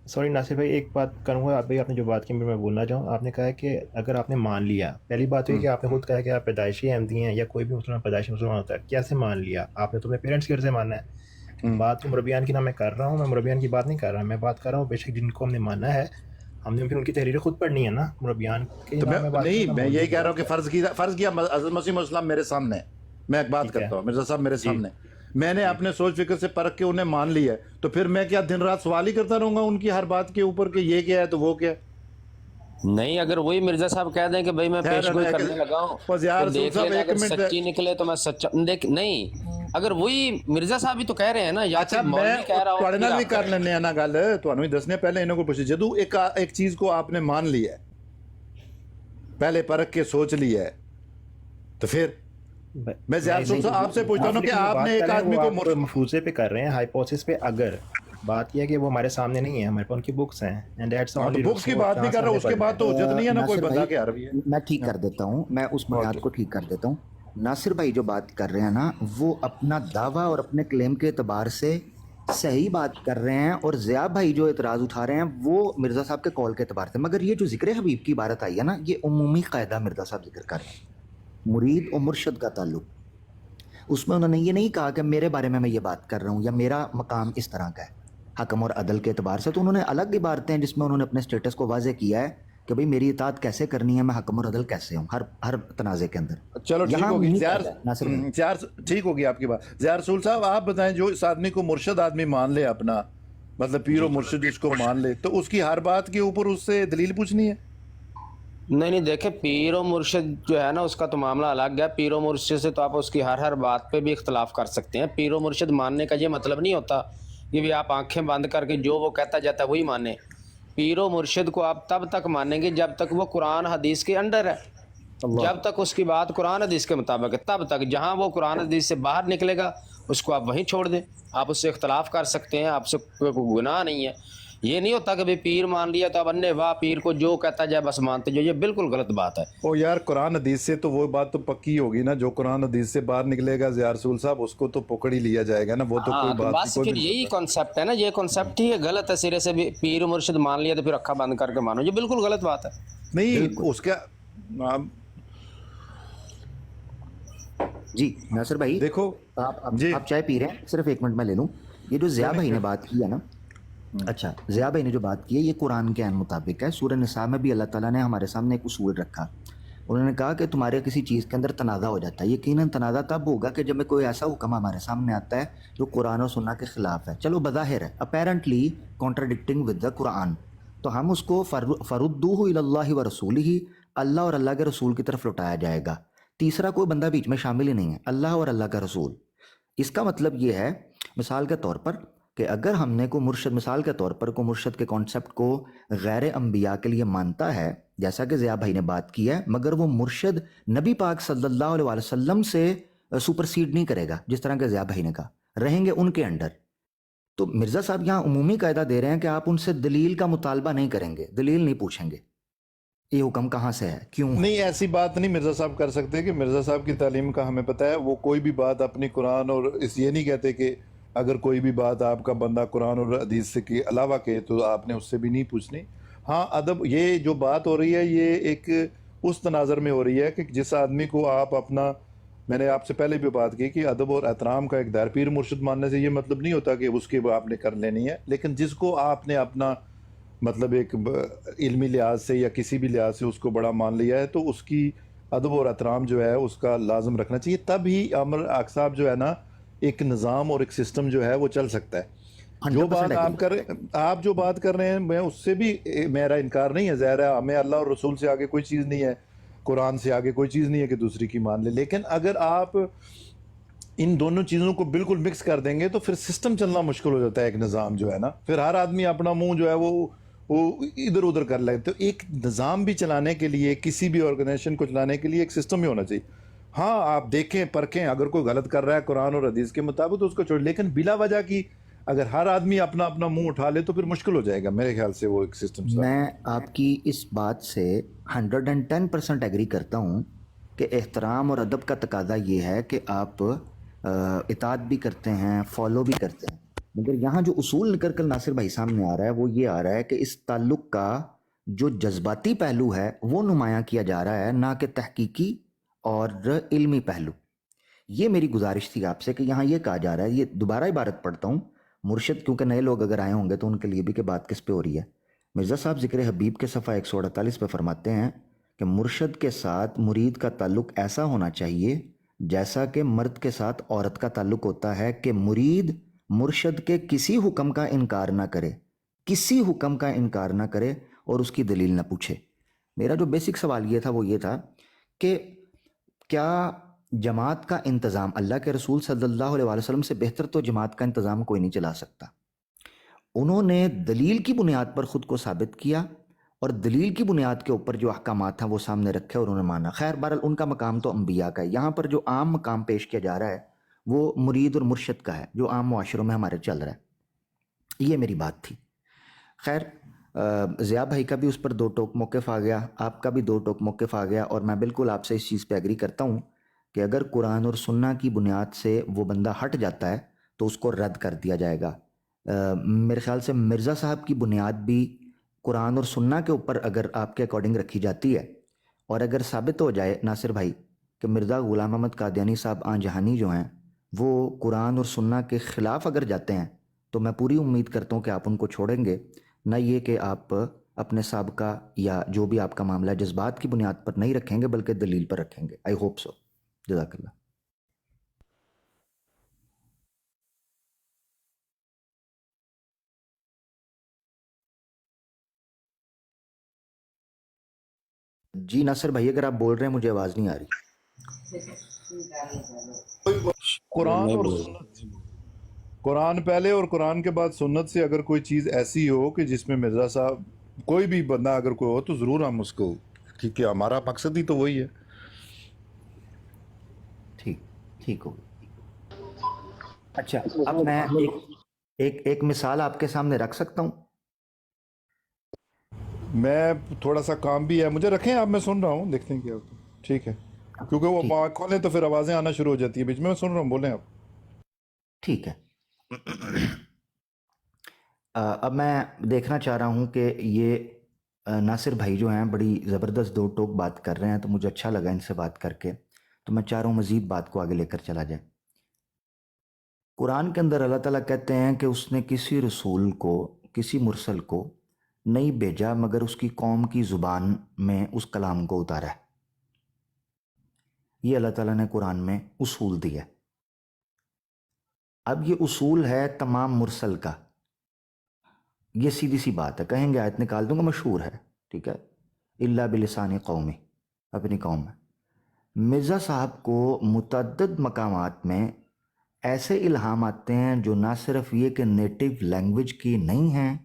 سوری ناصر بھائی, ایک بات کروں گا. آپ نے جو بات کی میں بولنا چاہوں, آپ نے کہا ہے کہ اگر آپ نے مان لیا, پہلی بات یہ کہ آپ نے خود کہا کہ آپ پیدائشی احمدی ہیں یا کوئی بھی مسلمان پیدائشی مسلمان ہوتا ہے, کیسے مان لیا آپ نے؟ تو اپنے پیرنٹس کی وجہ سے ماننا ہے. بات تو مربیان کی نہ میں کر رہا ہوں, میں مربیان کی بات نہیں کر رہا, میں بات کر رہا ہوں بے شک جن کو ہم نے ماننا ہے, ہم نے پھر ان کی تحریریں خود پڑھنی ہے نا. مربیان کی نہیں, میں یہی کہہ رہا ہوں کہ فرض کیا حضرت مسیح السلام میرے سامنے ہے, میں ایک بات کرتا ہوں, مرزا صاحب میرے سامنے, میں نے اپنے سوچ فکر سے پرکھ کے انہیں مان لیا ہے, تو پھر میں کیا دن رات سوال ہی کرتا رہوں گا ان کی ہر بات کے اوپر کہ یہ کیا ہے تو وہ کیا ہے؟ نہیں, اگر وہی مرزا صاحب کہہ دیں کہ بھائی میں پیش گوئی کرنے لگا ہوں تو دیکھ لینا, اگر سچی نکلے تو میں سچا. دیکھ نہیں, اگر وہی مرزا صاحب بھی تو کہہ رہے ہیں نا, یا اچھا میں تھوڑے نال بھی کر لینے ہیں نا گل, تھانوں ہی دسنے پہلے انہوں کو پوچھے. جدو ایک چیز کو آپ نے مان لیا ہے, پہلے پرکھ کے سوچ لیا ہے, تو پھر میں زیادہ آپ سے پوچھتا ہوں کہ آپ نے ایک آدمی کو مفروضے پہ کر رہے ہیں, ہائپوتھسس پہ. اگر بات یہ ہے کہ وہ ہمارے سامنے نہیں ہے, ہمارے پاس ان کی بکس ہیں, بکس کی بات نہیں کر رہا, اس کے بعد تو حجت نہیں ہے نا کوئی بندہ کہ عربی ہے. میں ٹھیک کر دیتا ہوں, میں اس بنیاد کو ٹھیک کر دیتا ہوں. ناصر بھائی جو بات کر رہے ہیں نا, وہ اپنا دعویٰ اور اپنے کلیم کے اعتبار سے صحیح بات کر رہے ہیں, اور ضیاء بھائی جو اعتراض اٹھا رہے ہیں وہ مرزا صاحب کے قول کے اعتبار سے. مگر یہ جو ذکر حبیب کی عبارت آئی ہے نا, یہ عمومی قاعدہ مرزا صاحب ذکر کر رہے ہیں, مرید اور مرشد کا تعلق. اس میں انہوں نے یہ نہیں کہا کہ میرے بارے میں یہ بات کر رہا ہوں یا میرا مقام اس طرح کا ہے حکم اور عدل کے اعتبار سے. تو انہوں نے الگ عبارتیں جس میں انہوں نے اپنے سٹیٹس کو واضح کیا ہے کہ بھئی میری اطاعت کیسے کرنی ہے, میں حکم اور عدل کیسے ہوں ہر تنازع کے اندر. چلو ٹھیک ہوگی ٹھیک ہوگی آپ کی بات. ضیاء رسول صاحب آپ بتائیں, جو اس آدمی کو مرشد آدمی مان لے اپنا, مطلب پیر و مرشد جس کو مان لے, تو اس کی ہر بات کے اوپر اس سے دلیل پوچھنی ہے؟ نہیں دیکھیں, پیر و مرشد جو ہے نا اس کا تو معاملہ الگ ہے. پیر و مرشد سے تو آپ اس کی ہر بات پہ بھی اختلاف کر سکتے ہیں. پیر و مرشد ماننے کا یہ مطلب نہیں ہوتا کہ بھی آپ آنکھیں بند کر کے جو وہ کہتا جاتا ہے وہی مانیں. پیر و مرشد کو آپ تب تک مانیں گے جب تک وہ قرآن حدیث کے انڈر ہے, جب تک اس کی بات قرآن حدیث کے مطابق ہے تب تک. جہاں وہ قرآن حدیث سے باہر نکلے گا اس کو آپ وہیں چھوڑ دیں. آپ اس سے اختلاف کر سکتے ہیں, آپ سے کوئی گناہ نہیں ہے. یہ نہیں ہوتا کہ بھی پیر مان لیا تو اب انے واہ پیر کو جو کہتا جائے بس مانتے جو, یہ بالکل غلط بات ہے. او یار قرآن حدیث سے تو وہ بات تو پکی ہوگی نا, جو قرآن حدیث سے باہر نکلے گا ضیاء رسول صاحب اس کو تو پکڑ ہی لیا جائے گا نا, وہ تو کوئی بات بس پھر یہی کانسیپٹ ہے نا, یہ کانسیپٹ ہی غلط ہے سرے سے. بھی پیر مرشد مان لیا تو پھر اکھا بند کر کے مانو, یہ بالکل غلط بات ہے. نہیں اس کا جی ناصر بھائی دیکھو, آپ چائے پی رہے ہیں, صرف ایک منٹ میں لے لوں. یہ جو ضیاء بھائی نے بات کی ہے نا, اچھا ضیاء بھائی نے جو بات کی ہے یہ قرآن کے عین مطابق ہے. سورہ نساء میں بھی اللہ تعالیٰ نے ہمارے سامنے ایک اصول رکھا. انہوں نے کہا کہ تمہارے کسی چیز کے اندر تنازع ہو جاتا ہے, یقیناً تنازع تب ہوگا کہ جب میں کوئی ایسا حکم ہمارے سامنے آتا ہے جو قرآن و سنہ کے خلاف ہے. چلو بظاہر ہے اپیرنٹلی کانٹراڈکٹنگ ود دا قرآن, تو ہم اس کو فردوہ الی اللہ و رسولہ, اللہ اور اللہ کے رسول کی طرف لوٹایا جائے گا. تیسرا کوئی بندہ بیچ میں شامل ہی نہیں ہے, اللہ اور اللہ کا رسول. اس کا مطلب یہ ہے مثال کے طور پر کہ اگر ہم نے کو مرشد مثال کے طور پر کو مرشد کے کانسیپٹ کو غیر انبیاء کے لیے مانتا ہے، جیسا کہ ضیاء بھائی نے بات کی ہے، مگر وہ مرشد نبی پاک صلی اللہ علیہ وسلم سے سپرسیڈ نہیں کرے گا، جس طرح کہ ضیاء بھائی نے کہا، رہیں گے ان کے انڈر. تو مرزا صاحب یہاں عمومی قاعدہ دے رہے ہیں کہ آپ ان سے دلیل کا مطالبہ نہیں کریں گے، دلیل نہیں پوچھیں گے، یہ حکم کہاں سے ہے، کیوں ہے؟ نہیں، ایسی بات نہیں مرزا صاحب کر سکتے کہ مرزا صاحب کی تعلیم کا ہمیں پتہ ہے، وہ کوئی بھی بات اپنی قرآن اور یہ نہیں کہتے کہ اگر کوئی بھی بات آپ کا بندہ قرآن اور حدیث سے کے علاوہ کہے تو آپ نے اس سے بھی نہیں پوچھنی. ہاں، ادب، یہ جو بات ہو رہی ہے یہ ایک اس تناظر میں ہو رہی ہے کہ جس آدمی کو آپ اپنا، میں نے آپ سے پہلے بھی بات کی کہ ادب اور احترام کا ایک دار پیر مرشد ماننے سے یہ مطلب نہیں ہوتا کہ اس کے آپ نے کر لینی ہے، لیکن جس کو آپ نے اپنا مطلب ایک علمی لحاظ سے یا کسی بھی لحاظ سے اس کو بڑا مان لیا ہے تو اس کی ادب اور احترام جو ہے اس کا لازم رکھنا چاہیے، تب ہی امر صاحب جو ہے نا ایک نظام اور ایک سسٹم جو ہے وہ چل سکتا ہے. جو 100% بات آپ جو بات کر رہے ہیں میں اس سے بھی میرا انکار نہیں ہے، ظاہر ہے ہمیں اللہ اور رسول سے آگے کوئی چیز نہیں ہے، قرآن سے آگے کوئی چیز نہیں ہے کہ دوسری کی مان لے، لیکن اگر آپ ان دونوں چیزوں کو بالکل مکس کر دیں گے تو پھر سسٹم چلنا مشکل ہو جاتا ہے، ایک نظام جو ہے نا، پھر ہر آدمی اپنا منہ جو ہے وہ ادھر ادھر کر لے. تو ایک نظام بھی چلانے کے لیے، کسی بھی آرگنائزیشن کو چلانے کے لیے ایک سسٹم ہی ہونا چاہیے. ہاں، آپ دیکھیں پرکھیں، اگر کوئی غلط کر رہا ہے قرآن اور حدیث کے مطابق تو اس کو چھوڑ، لیکن بلا وجہ کی اگر ہر آدمی اپنا اپنا منہ اٹھا لے تو پھر مشکل ہو جائے گا میرے خیال سے وہ ایک سسٹم سا. میں آپ کی اس بات سے 110% ایگری کرتا ہوں کہ احترام اور ادب کا تقاضا یہ ہے کہ آپ اطاعت بھی کرتے ہیں، فالو بھی کرتے ہیں، مگر یہاں جو اصول نکل کر ناصر بھائی سامنے آ رہا ہے وہ یہ آ رہا ہے کہ اس تعلق کا جو جذباتی پہلو ہے وہ نمایاں کیا جا رہا ہے، نہ کہ تحقیقی اور علمی پہلو. یہ میری گزارش تھی آپ سے کہ یہاں یہ کہا جا رہا ہے، یہ دوبارہ عبارت پڑھتا ہوں، مرشد کیونکہ نئے لوگ اگر آئے ہوں گے تو ان کے لیے بھی کہ بات کس پہ ہو رہی ہے. مرزا صاحب ذکر حبیب کے صفحہ 148 پہ فرماتے ہیں کہ مرشد کے ساتھ مرید کا تعلق ایسا ہونا چاہیے جیسا کہ مرد کے ساتھ عورت کا تعلق ہوتا ہے، کہ مرید مرشد کے کسی حکم کا انکار نہ کرے، کسی حکم کا انکار نہ کرے اور اس کی دلیل نہ پوچھے. میرا جو بیسک سوال یہ تھا وہ یہ تھا کہ کیا جماعت کا انتظام، اللہ کے رسول صلی اللہ علیہ وسلم سے بہتر تو جماعت کا انتظام کوئی نہیں چلا سکتا. انہوں نے دلیل کی بنیاد پر خود کو ثابت کیا اور دلیل کی بنیاد کے اوپر جو احکامات ہیں وہ سامنے رکھے اور انہوں نے مانا. خیر بہرحال ان کا مقام تو انبیاء کا ہے، یہاں پر جو عام مقام پیش کیا جا رہا ہے وہ مرید اور مرشد کا ہے جو عام معاشروں میں ہمارے چل رہا ہے. یہ میری بات تھی. خیر ضیاء بھائی کا بھی اس پر دو ٹوک موقف آ گیا، آپ کا بھی دو ٹوک موقف آ گیا، اور میں بالکل آپ سے اس چیز پہ ایگری کرتا ہوں کہ اگر قرآن اور سنہ کی بنیاد سے وہ بندہ ہٹ جاتا ہے تو اس کو رد کر دیا جائے گا. میرے خیال سے مرزا صاحب کی بنیاد بھی قرآن اور سنہ کے اوپر اگر آپ کے اکارڈنگ رکھی جاتی ہے، اور اگر ثابت ہو جائے ناصر بھائی کہ مرزا غلام احمد قادیانی صاحب آن جہانی جو ہیں وہ قرآن اور سنہ کے خلاف اگر جاتے ہیں تو میں پوری امید کرتا ہوں کہ آپ ان کو چھوڑیں گے، نہ یہ کہ آپ اپنے سابقہ یا جو بھی آپ کا معاملہ ہے جذبات کی بنیاد پر نہیں رکھیں گے بلکہ دلیل پر رکھیں گے. I hope so. جزاک اللہ. جی ناصر بھائی اگر آپ بول رہے ہیں مجھے آواز نہیں آ رہی. قرآن اور سنت، قرآن پہلے اور قرآن کے بعد سنت سے اگر کوئی چیز ایسی ہو کہ جس میں مرزا صاحب کوئی بھی بندہ اگر کوئی ہو تو ضرور ہم اس کو، کیونکہ ہمارا مقصد ہی تو وہی ہے. ٹھیک ہو. اچھا اب میں ایک مثال آپ کے سامنے رکھ سکتا ہوں. میں تھوڑا سا کام بھی ہے مجھے، رکھیں آپ، میں سن رہا ہوں، دیکھتے ہیں کیا ہوتا ہے. ٹھیک ہے، کیونکہ وہ کھولیں تو پھر آوازیں آنا شروع ہو جاتی ہیں بیچ میں سن رہا ہوں، بولیں آپ. ٹھیک ہے. اب میں دیکھنا چاہ رہا ہوں کہ یہ ناصر بھائی جو ہیں بڑی زبردست دو ٹوک بات کر رہے ہیں تو مجھے اچھا لگا ان سے بات کر کے، تو میں چاہ رہا ہوں مزید بات کو آگے لے کر چلا جائے. قرآن کے اندر اللہ تعالیٰ کہتے ہیں کہ اس نے کسی رسول کو، کسی مرسل کو نہیں بھیجا مگر اس کی قوم کی زبان میں اس کلام کو اتارا ہے. یہ اللہ تعالیٰ نے قرآن میں اصول دیا. اب یہ اصول ہے تمام مرسل کا، یہ سیدھی سی بات ہے، کہیں گے آیت نکال دوں گا، مشہور ہے، ٹھیک ہے، اللہ بلسان قومی، اپنی قوم میں. مرزا صاحب کو متعدد مقامات میں ایسے الہام آتے ہیں جو نہ صرف یہ کہ نیٹو لینگویج کی نہیں ہیں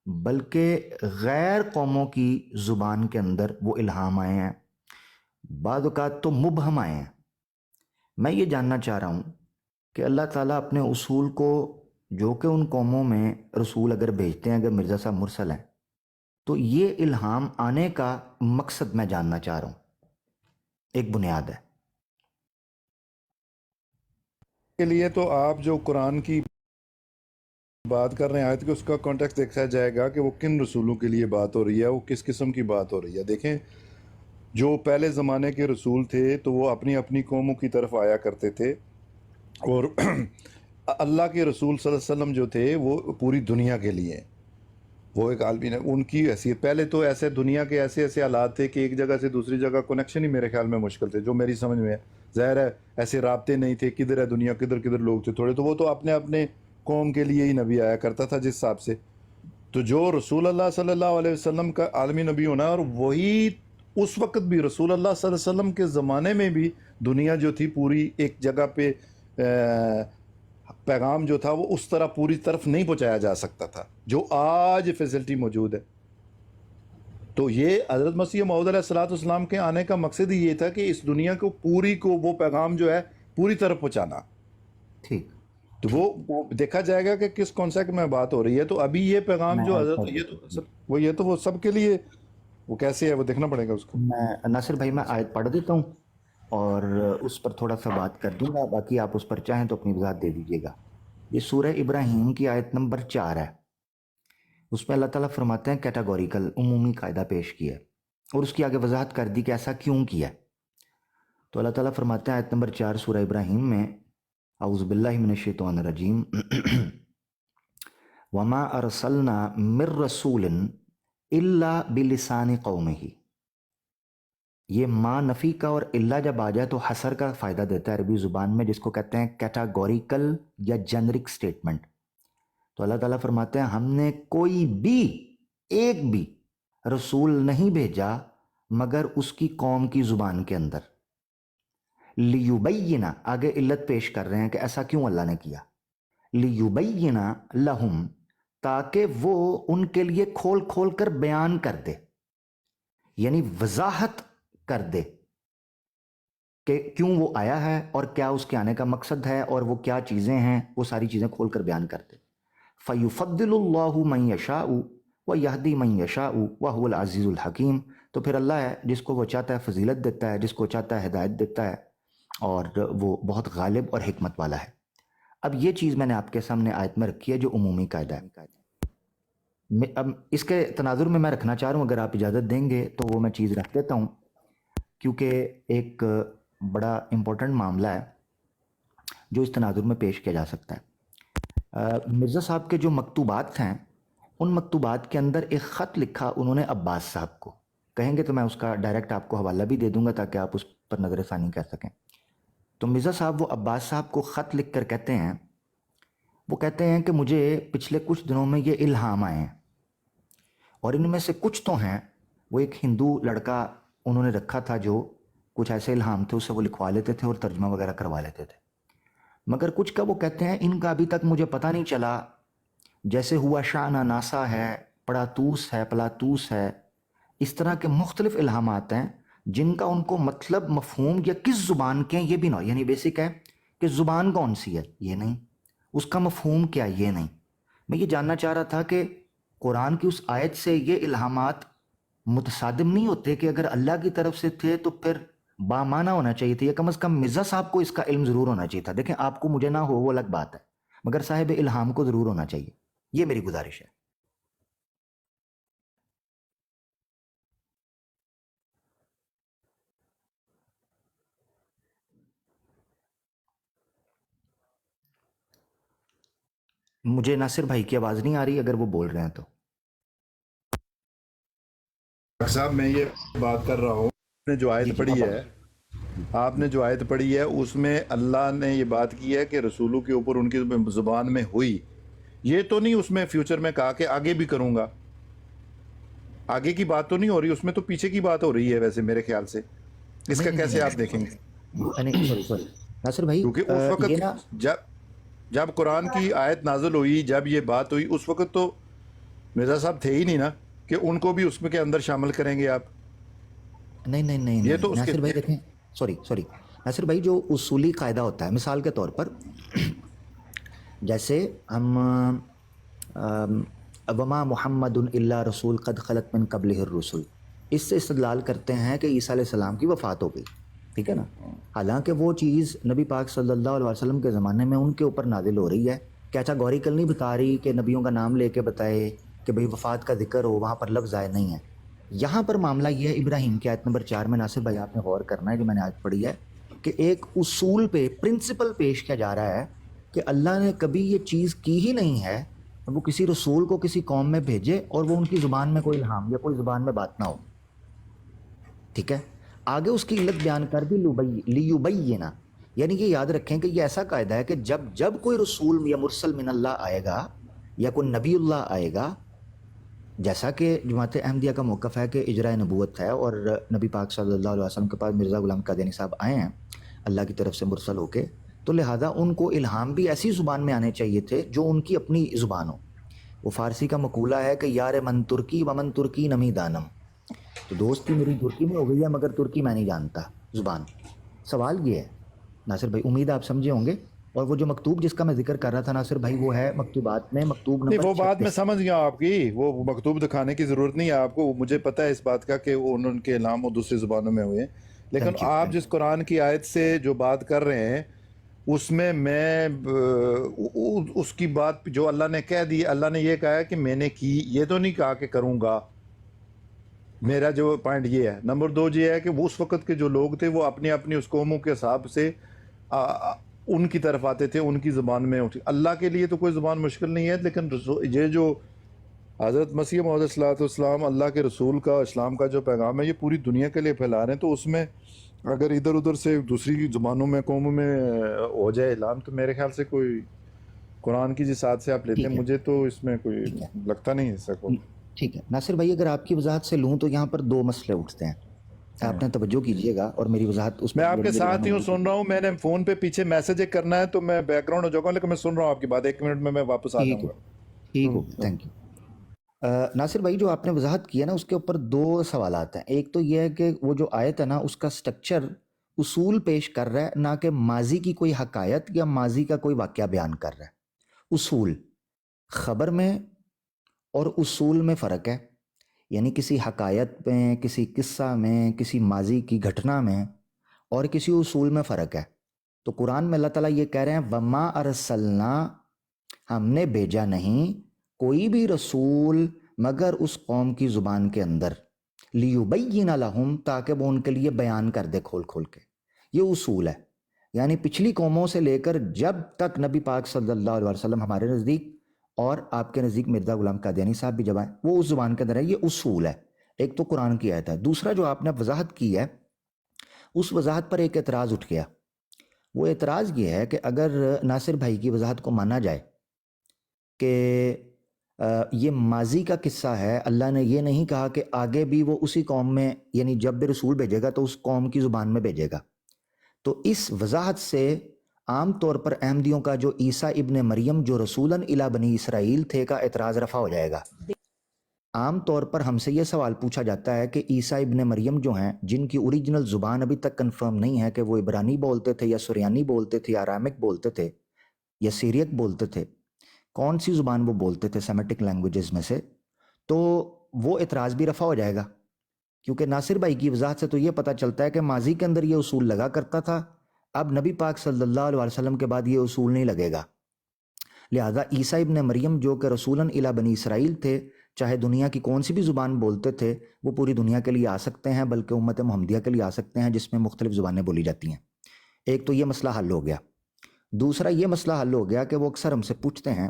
بلکہ غیر قوموں کی زبان کے اندر وہ الہام آئے ہیں، بعض اوقات تو مبہم آئے ہیں۔ میں یہ جاننا چاہ رہا ہوں کہ اللہ تعالیٰ اپنے اصول کو جو کہ ان قوموں میں رسول اگر بھیجتے ہیں، اگر مرزا صاحب مرسل ہیں، تو یہ الہام آنے کا مقصد میں جاننا چاہ رہا ہوں، ایک بنیاد ہے۔ کے لیے تو آپ جو قرآن کی بات کر رہے ہیں آیت کہ اس کا کانٹیکسٹ دیکھا جائے گا کہ وہ کن رسولوں کے لیے بات ہو رہی ہے، وہ کس قسم کی بات ہو رہی ہے۔ دیکھیں، جو پہلے زمانے کے رسول تھے تو وہ اپنی اپنی قوموں کی طرف آیا کرتے تھے، اور اللہ کے رسول صلی اللہ علیہ وسلم جو تھے وہ پوری دنیا کے لیے، وہ ایک عالمی نے ان کی حیثیت، پہلے تو ایسے دنیا کے ایسے حالات تھے کہ ایک جگہ سے دوسری جگہ کنیکشن ہی میرے خیال میں مشکل تھے، جو میری سمجھ میں ہے۔ ظاہر ہے ایسے رابطے نہیں تھے، کدھر ہے دنیا، کدھر لوگ تھے تھوڑے، تو وہ تو اپنے اپنے قوم کے لیے ہی نبی آیا کرتا تھا جس حساب سے۔ تو جو رسول اللہ صلی اللہ علیہ وسلم کا عالمی نبی ہونا، اور وہی اس وقت بھی رسول اللہ صلی اللہ علیہ وسلم کے زمانے میں بھی دنیا جو تھی پوری ایک جگہ پہ پیغام جو تھا وہ اس طرح پوری طرف نہیں پہنچایا جا سکتا تھا جو آج فیسلٹی موجود ہے۔ تو یہ حضرت مسیح موعود علیہ الصلوۃ والسلام کے آنے کا مقصد ہی یہ تھا کہ اس دنیا کو پوری کو وہ پیغام جو ہے پوری طرف پہنچانا۔ ٹھیک، تو وہ دیکھا جائے گا کہ کس کانسیپٹ میں بات ہو رہی ہے۔ تو ابھی یہ پیغام جو حضرت یہ تو وہ سب کے لیے وہ کیسے ہے وہ دیکھنا پڑے گا اس کو۔ میں ناصر بھائی میں آیت پڑھ دیتا ہوں اور اس پر تھوڑا سا بات کر دوں گا، باقی آپ اس پر چاہیں تو اپنی وضاحت دے دیجیے گا۔ یہ سورہ ابراہیم کی آیت نمبر 4 ہے، اس میں اللہ تعالیٰ فرماتے ہیں کیٹاگوریکل عمومی قاعدہ پیش کیا ہے اور اس کی آگے وضاحت کر دی کہ ایسا کیوں کیا ہے۔ تو اللہ تعالیٰ فرماتے ہیں آیت نمبر 4 سورہ ابراہیم میں، اعوذ باللہ من الشیطان الرجیم وما ارسلنا من رسول الا بلسان قومہ۔ یہ ما نفی کا اور اللہ جب آ جائے تو حصر کا فائدہ دیتا ہے عربی زبان میں، جس کو کہتے ہیں کیٹاگوریکل یا جنرک سٹیٹمنٹ۔ تو اللہ تعالیٰ فرماتے ہیں ہم نے کوئی بھی ایک بھی رسول نہیں بھیجا مگر اس کی قوم کی زبان کے اندر۔ لیبینا، آگے علت پیش کر رہے ہیں کہ ایسا کیوں اللہ نے کیا، لیبینا لہم، تاکہ وہ ان کے لیے کھول کھول کر بیان کر دے، یعنی وضاحت کر دے کہ کیوں وہ آیا ہے اور کیا اس کے آنے کا مقصد ہے اور وہ کیا چیزیں ہیں، وہ ساری چیزیں کھول کر بیان کر دے۔ فَيُفَضِّلُ اللَّهُ مَن يَشَاءُ وَيَهْدِي مَن يَشَاءُ وَهُوَ الْعَزِيزُ الْحَكِيمُ۔ تو پھر اللہ ہے جس کو وہ چاہتا ہے فضیلت دیتا ہے، جس کو چاہتا ہے ہدایت دیتا ہے، اور وہ بہت غالب اور حکمت والا ہے۔ اب یہ چیز میں نے آپ کے سامنے آیت میں رکھی ہے جو عمومی قاعدہ ہے۔ اب اس کے تناظر میں رکھنا چاہ رہا ہوں، اگر آپ اجازت دیں گے تو وہ میں چیز رکھ دیتا ہوں، کیونکہ ایک بڑا امپورٹنٹ معاملہ ہے جو اس تناظر میں پیش کیا جا سکتا ہے۔ مرزا صاحب کے جو مکتوبات ہیں، ان مکتوبات کے اندر ایک خط لکھا انہوں نے عباس صاحب کو، کہیں گے تو میں اس کا ڈائریکٹ آپ کو حوالہ بھی دے دوں گا تاکہ آپ اس پر نظر ثانی کر سکیں۔ تو مرزا صاحب وہ عباس صاحب کو خط لکھ کر کہتے ہیں کہ مجھے پچھلے کچھ دنوں میں یہ الہام آئے ہیں، اور ان میں سے کچھ تو ہیں، وہ ایک ہندو لڑکا انہوں نے رکھا تھا جو کچھ ایسے الہام تھے اسے وہ لکھوا لیتے تھے اور ترجمہ وغیرہ کروا لیتے تھے، مگر کچھ کا وہ کہتے ہیں ان کا ابھی تک مجھے پتہ نہیں چلا، جیسے ہوا شانہ ناسا ہے، پڑاتوس ہے، پلاتوس ہے، اس طرح کے مختلف الہامات ہیں جن کا ان کو مطلب مفہوم یا کس زبان کے ہیں یہ بھی نہ، یعنی بیسک ہے کہ زبان کون سی ہے یہ نہیں، اس کا مفہوم کیا یہ نہیں۔ میں یہ جاننا چاہ رہا تھا کہ قرآن کی اس آیت سے یہ الہامات متصادم نہیں ہوتے کہ اگر اللہ کی طرف سے تھے تو پھر بامعنی ہونا چاہیے تھے، یا کم از کم مرزا صاحب کو اس کا علم ضرور ہونا چاہیے تھا۔ دیکھیں آپ کو مجھے نہ ہو وہ الگ بات ہے، مگر صاحب الہام کو ضرور ہونا چاہیے، یہ میری گزارش ہے۔ مجھے ناصر بھائی کی آواز نہیں آ رہی اگر وہ بول رہے ہیں تو۔ ڈاکٹر صاحب میں یہ بات کر رہا ہوں، آپ نے جو آیت پڑھی ہے اس میں اللہ نے یہ بات کی ہے کہ رسولوں کے اوپر ان کی زبان میں ہوئی، یہ تو نہیں اس میں فیوچر میں کہا کہ آگے بھی کروں گا، آگے کی بات تو نہیں ہو رہی اس میں، تو پیچھے کی بات ہو رہی ہے ویسے میرے خیال سے، اس کا کیسے آپ دیکھیں گے؟ سوری ناصر بھائی، کیونکہ اس وقت جب قرآن کی آیت نازل ہوئی، جب یہ بات ہوئی، اس وقت تو مرزا صاحب تھے ہی نہیں نا کہ ان کو بھی اس میں کے اندر شامل کریں گے آپ. نہیں نہیں نہیں یہ نہیں تو اس ناصر بھائی کے دیکھیں، سوری ناصر بھائی، جو اصولی قاعدہ ہوتا ہے مثال کے طور پر جیسے ہم وما محمد الا رسول قد خلت من قبلہ الرسل، اس سے استدلال کرتے ہیں کہ عیسیٰ علیہ السلام کی وفات ہو گئی، ٹھیک ہے نا. حالانکہ وہ چیز نبی پاک صلی اللہ علیہ وسلم کے زمانے میں ان کے اوپر نازل ہو رہی ہے. کہ اچھا گوری کل نہیں بتا رہی کہ نبیوں کا نام لے کے بتائے کہ بھئی وفات کا ذکر ہو، وہاں پر لفظ آئے نہیں ہے. یہاں پر معاملہ یہ ہے ابراہیم کی آیت نمبر 4 میں ناصر بھائی آپ نے غور کرنا ہے جو میں نے آج پڑھی ہے، کہ ایک اصول پہ پرنسپل پیش کیا جا رہا ہے کہ اللہ نے کبھی یہ چیز کی ہی نہیں ہے وہ کسی رسول کو کسی قوم میں بھیجے اور وہ ان کی زبان میں کوئی الہام یا کوئی زبان میں بات نہ ہو. ٹھیک ہے، آگے اس کی علت بیان کر دی لیبینا، یعنی کہ یاد رکھیں کہ یہ ایسا قاعدہ ہے کہ جب کوئی رسول یا مرسل من اللہ آئے گا یا کوئی نبی اللہ آئے گا، جیسا کہ جماعت احمدیہ کا موقف ہے کہ اجراء نبوت ہے اور نبی پاک صلی اللہ علیہ وسلم کے پاس مرزا غلام قادیانی صاحب آئے ہیں اللہ کی طرف سے مرسل ہو کے، تو لہٰذا ان کو الہام بھی ایسی زبان میں آنے چاہیے تھے جو ان کی اپنی زبان ہو. وہ فارسی کا مقولہ ہے کہ یار من ترکی و من ترکی نمی دانم، تو دوستی میری ترکی میں ہو گئی ہے مگر ترکی میں نہیں جانتا زبان. سوال یہ ہے ناصر بھائی، امید آپ سمجھے ہوں گے، اور وہ جو مکتوب جس کا میں ذکر کر رہا تھا ناصر بھائی وہ ہے مکتوبات میں مکتوب نہیں، نمبر وہ بات میں 36. سمجھ گیا آپ کی، وہ مکتوب دکھانے کی ضرورت نہیں ہے آپ کو، مجھے پتہ ہے اس بات کا کہ ان کے اعلام وہ دوسری زبانوں میں ہوئے ہیں. لیکن Thank you, آپ thank جس you. قرآن کی آیت سے جو بات کر رہے ہیں اس میں اس کی بات جو اللہ نے کہہ دی، اللہ نے یہ کہا ہے کہ میں نے کی، یہ تو نہیں کہا کہ کروں گا. میرا جو پوائنٹ یہ ہے. نمبر 2 یہ ہے کہ وہ اس وقت کے جو لوگ تھے وہ اپنی اپنی اس قوموں کے حساب سے ان کی طرف آتے تھے، ان کی زبان میں ہوتی. اللہ کے لیے تو کوئی زبان مشکل نہیں ہے، لیکن یہ جو حضرت مسیح موعود صلی اللہ علیہ وسلم اللہ کے رسول کا اسلام کا جو پیغام ہے یہ پوری دنیا کے لیے پھیلا رہے ہیں، تو اس میں اگر ادھر ادھر سے دوسری زبانوں میں قوموں میں ہو جائے اعلان تو میرے خیال سے کوئی قرآن کی جس آیت سے آپ لیتے ٹھیک ہیں ہے، مجھے تو اس میں کوئی ٹھیک ہے، لگتا نہیں ایسا کوئی. ٹھیک ہے ناصر بھائی، اگر آپ کی وضاحت سے لوں تو یہاں پر 2 مسئلے اٹھتے ہیں، آپ نے توجہ کیجئے گا اور میری وضاحت اس میں پر آپ بڑی کے میری ساتھ ہی ہوں، ہوگی. سن رہا ہوں. میں نے فون پہ پیچھے میسج ایک کرنا ہے تو میں بیک گراؤنڈ ہو جاؤں گا، لیکن میں سن رہا ہوں آپ کی بات. 1 منٹ میں واپس آ ٹھیک جاؤں ہو گا. ٹھیک ہو تھینک یو. ناصر بھائی جو آپ نے وضاحت کی ہے نا اس کے اوپر 2 سوالات ہیں. ایک تو یہ ہے کہ وہ جو آیت ہے نا اس کا سٹرکچر اصول پیش کر رہا ہے، نہ کہ ماضی کی کوئی حقائق یا ماضی کا کوئی واقعہ بیان کر رہا ہے. اصول خبر میں اور اصول میں فرق ہے، یعنی کسی حقائق میں، کسی قصہ میں، کسی ماضی کی گھٹنا میں اور کسی اصول میں فرق ہے. تو قرآن میں اللہ تعالیٰ یہ کہہ رہے ہیں وما ارسلنا، ہم نے بھیجا نہیں کوئی بھی رسول مگر اس قوم کی زبان کے اندر، لیبین لہم، تاکہ وہ ان کے لیے بیان کر دے کھول کھول کے. یہ اصول ہے، یعنی پچھلی قوموں سے لے کر جب تک نبی پاک صلی اللہ علیہ وسلم ہمارے نزدیک اور آپ کے نزدیک مرزا غلام قادیانی صاحب بھی جب آئے وہ اس زبان کے اندر ہے. یہ اصول ہے. ایک تو قرآن کی آیت ہے. دوسرا جو آپ نے وضاحت کی ہے اس وضاحت پر ایک اعتراض اٹھ گیا. وہ اعتراض یہ ہے کہ اگر ناصر بھائی کی وضاحت کو مانا جائے کہ یہ ماضی کا قصہ ہے، اللہ نے یہ نہیں کہا کہ آگے بھی وہ اسی قوم میں، یعنی جب بھی رسول بھیجے گا تو اس قوم کی زبان میں بھیجے گا، تو اس وضاحت سے عام طور پر احمدیوں کا جو عیسیٰ ابن مریم جو رسولاً الی بنی اسرائیل تھے کا اعتراض رفع ہو جائے گا. عام طور پر ہم سے یہ سوال پوچھا جاتا ہے کہ عیسیٰ ابن مریم جو ہیں جن کی اوریجنل زبان ابھی تک کنفرم نہیں ہے کہ وہ عبرانی بولتے تھے یا سریانی بولتے تھے یا ارامک بولتے تھے یا سیریک بولتے تھے، کون سی زبان وہ بولتے تھے سیمیٹک لینگویجز میں سے، تو وہ اعتراض بھی رفع ہو جائے گا. کیونکہ ناصر بھائی کی وضاحت سے تو یہ پتہ چلتا ہے کہ ماضی کے اندر یہ اصول لگا کرتا تھا، اب نبی پاک صلی اللہ علیہ وسلم کے بعد یہ اصول نہیں لگے گا. لہذا عیسیٰ ابن مریم جو کہ رسولاً الی بنی اسرائیل تھے، چاہے دنیا کی کون سی بھی زبان بولتے تھے، وہ پوری دنیا کے لیے آ سکتے ہیں، بلکہ امت محمدیہ کے لیے آ سکتے ہیں جس میں مختلف زبانیں بولی جاتی ہیں. ایک تو یہ مسئلہ حل ہو گیا. دوسرا یہ مسئلہ حل ہو گیا کہ وہ اکثر ہم سے پوچھتے ہیں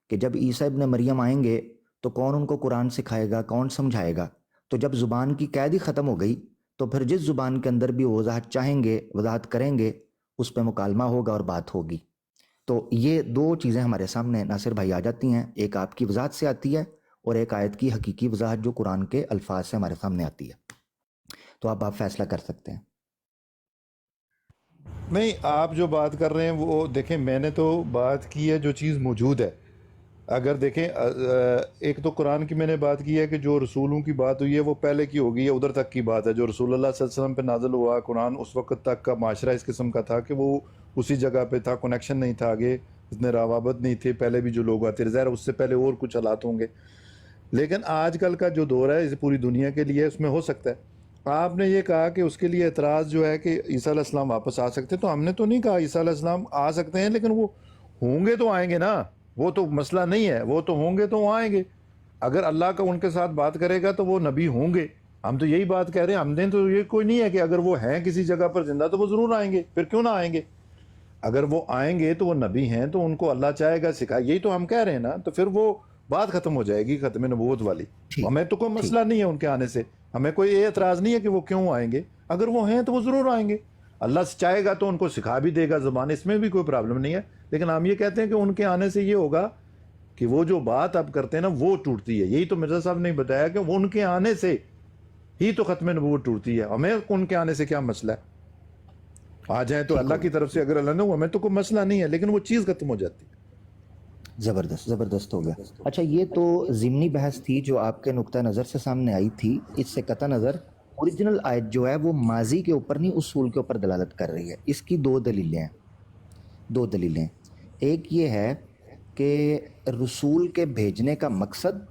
کہ جب عیسیٰ ابن مریم آئیں گے تو کون ان کو قرآن سکھائے گا، کون سمجھائے گا؟ تو جب زبان کی قید ہی ختم ہو گئی تو پھر جس زبان کے اندر بھی وہ وضاحت چاہیں گے، وضاحت کریں گے، اس پہ مکالمہ ہوگا اور بات ہوگی. تو یہ 2 چیزیں ہمارے سامنے ناصر بھائی آ جاتی ہیں، ایک آپ کی وضاحت سے آتی ہے اور ایک آیت کی حقیقی وضاحت جو قرآن کے الفاظ سے ہمارے سامنے آتی ہے. تو آپ فیصلہ کر سکتے ہیں. نہیں، آپ جو بات کر رہے ہیں وہ دیکھیں، میں نے تو بات کی ہے جو چیز موجود ہے. اگر دیکھیں ایک تو قرآن کی میں نے بات کی ہے کہ جو رسولوں کی بات ہوئی ہے وہ پہلے کی ہوگی ہے، ادھر تک کی بات ہے. جو رسول اللہ صلی اللہ علیہ وسلم پہ نازل ہوا قرآن اس وقت تک کا معاشرہ اس قسم کا تھا کہ وہ اسی جگہ پہ تھا، کنیکشن نہیں تھا، آگے اتنے روابط نہیں تھے. پہلے بھی جو لوگ آتے رہے، ظاہر اس سے پہلے اور کچھ حالات ہوں گے. لیکن آج کل کا جو دور ہے اس پوری دنیا کے لیے اس میں ہو سکتا ہے. آپ نے یہ کہا کہ اس کے لیے اعتراض جو ہے کہ عیسیٰ علیہ السلام واپس آ سکتے، تو ہم نے تو نہیں کہا عیسیٰ علیہ السلام آ سکتے ہیں، لیکن وہ ہوں گے تو آئیں گے نا، وہ تو مسئلہ نہیں ہے. وہ تو ہوں گے تو وہ آئیں گے. اگر اللہ کا ان کے ساتھ بات کرے گا تو وہ نبی ہوں گے. ہم تو یہی بات کہہ رہے ہیں. ہم نے تو یہ کوئی نہیں ہے کہ اگر وہ ہیں کسی جگہ پر زندہ تو وہ ضرور آئیں گے، پھر کیوں نہ آئیں گے؟ اگر وہ آئیں گے تو وہ نبی ہیں تو ان کو اللہ چاہے گا سکھائے، یہی تو ہم کہہ رہے ہیں نا. تو پھر وہ بات ختم ہو جائے گی، ختم نبوت والی. ہمیں تو کوئی مسئلہ نہیں ہے ان کے آنے سے، ہمیں کوئی یہ اعتراض نہیں ہے کہ وہ کیوں آئیں گے. اگر وہ ہیں تو وہ ضرور آئیں گے. اللہ چاہے گا تو ان کو سکھا بھی دے گا زبان، اس میں بھی کوئی پرابلم نہیں ہے. لیکن ہم یہ کہتے ہیں کہ ان کے آنے سے یہ ہوگا کہ وہ جو بات اب کرتے ہیں نا وہ ٹوٹتی ہے. یہی تو مرزا صاحب نے بتایا کہ ان کے آنے سے ہی تو ختم نبوت ٹوٹتی ہے. ہمیں ان کے آنے سے کیا مسئلہ ہے؟ آ جائیں تو اللہ کی طرف سے، اگر اللہ نے ہمیں تو کوئی مسئلہ نہیں ہے، لیکن وہ چیز ختم ہو جاتی ہے. زبردست ہو گیا. اچھا، یہ تو ضمنی بحث تھی جو آپ کے نقطہ نظر سے سامنے آئی تھی. اس سے قطع نظر اوریجنل آیت جو ہے وہ ماضی کے اوپر نہیں، اصول کے اوپر دلالت کر رہی ہے. اس کی دو دلیلیں. ایک یہ ہے کہ رسول کے بھیجنے کا مقصد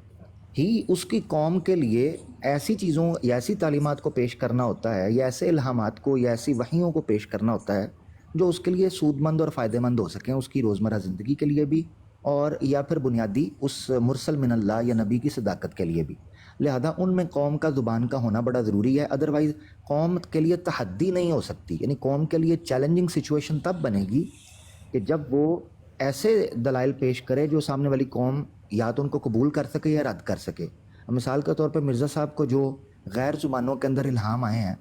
ہی اس کی قوم کے لیے ایسی چیزوں یا ایسی تعلیمات کو پیش کرنا ہوتا ہے، یا ایسے الہامات کو یا ایسی وحیوں کو پیش کرنا ہوتا ہے جو اس کے لیے سود مند اور فائدہ مند ہو سکیں، اس کی روزمرہ زندگی کے لیے بھی، اور یا پھر بنیادی اس مرسل من اللہ یا نبی کی صداقت کے لیے بھی. لہذا ان میں قوم کا زبان کا ہونا بڑا ضروری ہے. ادروائز قوم کے لیے تحدی نہیں ہو سکتی. یعنی قوم کے لیے چیلنجنگ سچویشن تب بنے گی کہ جب وہ ایسے دلائل پیش کرے جو سامنے والی قوم یا تو ان کو قبول کر سکے یا رد کر سکے. مثال کے طور پر مرزا صاحب کو جو غیر زبانوں کے اندر الہام آئے ہیں،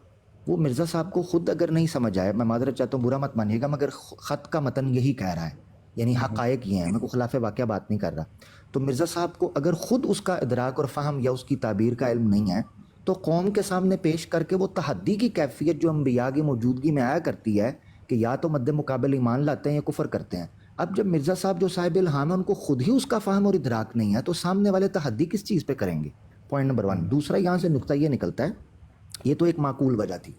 وہ مرزا صاحب کو خود اگر نہیں سمجھ آئے، میں معذرت چاہتا ہوں، برا مت مانیے گا، مگر خط کا متن یہی کہہ رہا ہے، یعنی حقائق یہ ہیں، میں کو خلاف واقعہ بات نہیں کر رہا. تو مرزا صاحب کو اگر خود اس کا ادراک اور فہم یا اس کی تعبیر کا علم نہیں ہے تو قوم کے سامنے پیش کر کے وہ تحدی کی کیفیت جو انبیاء کی موجودگی میں آیا کرتی ہے کہ یا تو مد مقابل ایمان لاتے ہیں یا کفر کرتے ہیں. اب جب مرزا صاحب جو صاحب الہام ہے ان کو خود ہی اس کا فہم اور ادراک نہیں ہے تو سامنے والے تحدی کس چیز پہ کریں گے؟ Point number 1. دوسرا یہاں سے نقطہ یہ نکلتا ہے، یہ تو ایک معقول وجہ تھی.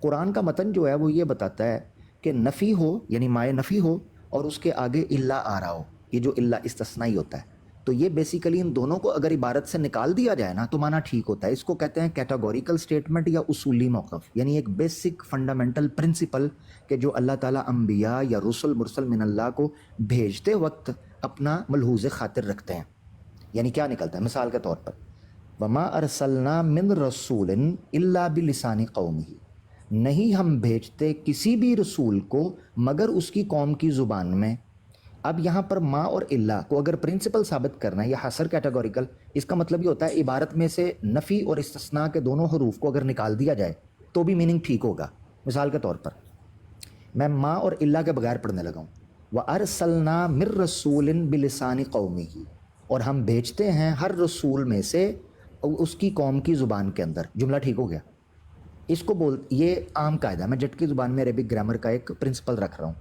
قرآن کا متن جو ہے وہ یہ بتاتا ہے کہ نفی ہو، یعنی مائے نفی ہو، اور اس کے آگے الا آ رہا ہو. یہ جو الا استثنائی ہوتا ہے، تو یہ بیسیکلی ان دونوں کو اگر عبارت سے نکال دیا جائے نا تو معنی ٹھیک ہوتا ہے. اس کو کہتے ہیں کیٹاگوریکل سٹیٹمنٹ یا اصولی موقف، یعنی ایک بیسک فنڈامنٹل پرنسپل کہ جو اللہ تعالیٰ انبیاء یا رسل مرسل من اللہ کو بھیجتے وقت اپنا ملحوظ خاطر رکھتے ہیں. یعنی کیا نکلتا ہے؟ مثال کے طور پر وما ارسلنا من رسول الا بلسان قومہ، نہیں ہم بھیجتے کسی بھی رسول کو مگر اس کی قوم کی زبان میں. اب یہاں پر ما اور اللہ کو اگر پرنسپل ثابت کرنا ہے یا حصر کیٹاگوریکل، اس کا مطلب یہ ہوتا ہے عبارت میں سے نفی اور استثناء کے دونوں حروف کو اگر نکال دیا جائے تو بھی میننگ ٹھیک ہوگا. مثال کے طور پر میں ما اور اللہ کے بغیر پڑھنے لگا ہوں، وَأَرْسَلْنَا مِن رَّسُولٍ بِلِسَانِ قَوْمِهِ، اور ہم بھیجتے ہیں ہر رسول میں سے اس کی قوم کی زبان کے اندر. جملہ ٹھیک ہو گیا. اس کو یہ عام قاعدہ، میں جٹ کی زبان میں عربک گرامر کا ایک پرنسپل رکھ رہا ہوں.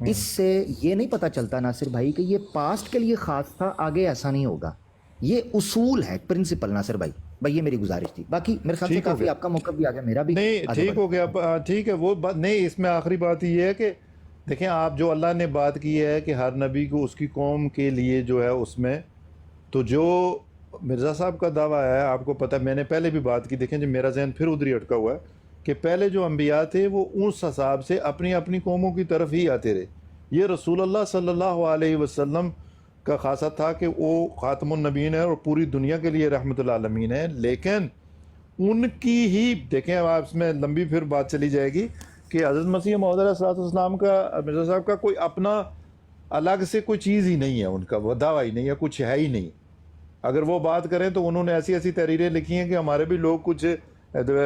اس سے یہ نہیں پتہ چلتا ناصر بھائی کہ یہ پاسٹ کے لیے خاص تھا، آگے ایسا نہیں ہوگا. یہ اصول ہے، پرنسپل. ناصر بھائی یہ میری گزارش تھی. باقی میرے خیال سے کافی آپ کا موقع بھی آ گیا، میرا بھی نہیں ٹھیک ہو گیا. ٹھیک ہے وہ بات نہیں. اس میں آخری بات یہ ہے کہ دیکھیں آپ جو اللہ نے بات کی ہے کہ ہر نبی کو اس کی قوم کے لیے جو ہے، اس میں تو جو مرزا صاحب کا دعویٰ ہے، آپ کو پتہ، میں نے پہلے بھی بات کی، دیکھیں جو میرا ذہن پھر ادھر ہی اٹکا ہوا ہے کہ پہلے جو انبیاء تھے وہ اس حساب سے اپنی اپنی قوموں کی طرف ہی آتے رہے. یہ رسول اللہ صلی اللہ علیہ وسلم کا خاصہ تھا کہ وہ خاتم النبیین ہے اور پوری دنیا کے لیے رحمت العالمین ہے. لیکن ان کی ہی دیکھیں، آپ اس میں لمبی پھر بات چلی جائے گی کہ حضرت مسیح موعود علیہ السلام کا، مرزا صاحب کا کوئی اپنا الگ سے کوئی چیز ہی نہیں ہے، ان کا وہ دعویٰ ہی نہیں ہے، کچھ ہے ہی نہیں. اگر وہ بات کریں تو انہوں نے ایسی ایسی تحریریں لکھی ہیں کہ ہمارے بھی لوگ کچھ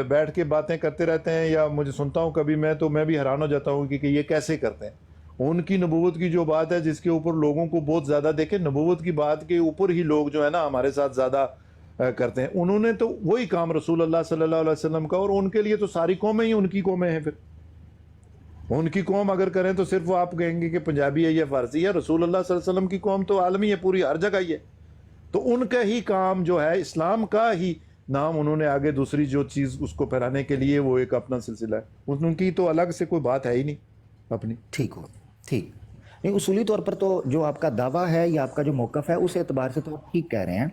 بیٹھ کے باتیں کرتے رہتے ہیں، یا مجھے سنتا ہوں کبھی میں بھی حیران ہو جاتا ہوں کہ یہ کیسے کرتے ہیں. ان کی نبوت کی جو بات ہے جس کے اوپر لوگوں کو بہت زیادہ، دیکھیں نبوت کی بات کے اوپر ہی لوگ جو ہے نا ہمارے ساتھ زیادہ کرتے ہیں. انہوں نے تو وہی کام رسول اللہ صلی اللہ علیہ وسلم کا، اور ان کے لیے تو ساری قومیں ہی ان کی قومیں ہیں. پھر ان کی قوم اگر کریں تو صرف وہ آپ کہیں گے کہ پنجابی ہے یا فارسی ہے. رسول اللہ صلی اللہ علیہ وسلم کی قوم تو عالمی ہے, پوری ہر جگہ ہی ہے. تو ان کا ہی کام جو ہے, اسلام کا ہی نام انہوں نے آگے دوسری جو چیز اس کو پھیلانے کے لیے وہ ایک اپنا سلسلہ ہے. ان کی تو الگ سے کوئی بات ہے ہی نہیں اپنی. ٹھیک ہو, ٹھیک نہیں, اصولی طور پر تو جو آپ کا دعویٰ ہے یا آپ کا جو موقف ہے اس اعتبار سے تو آپ ٹھیک کہہ رہے ہیں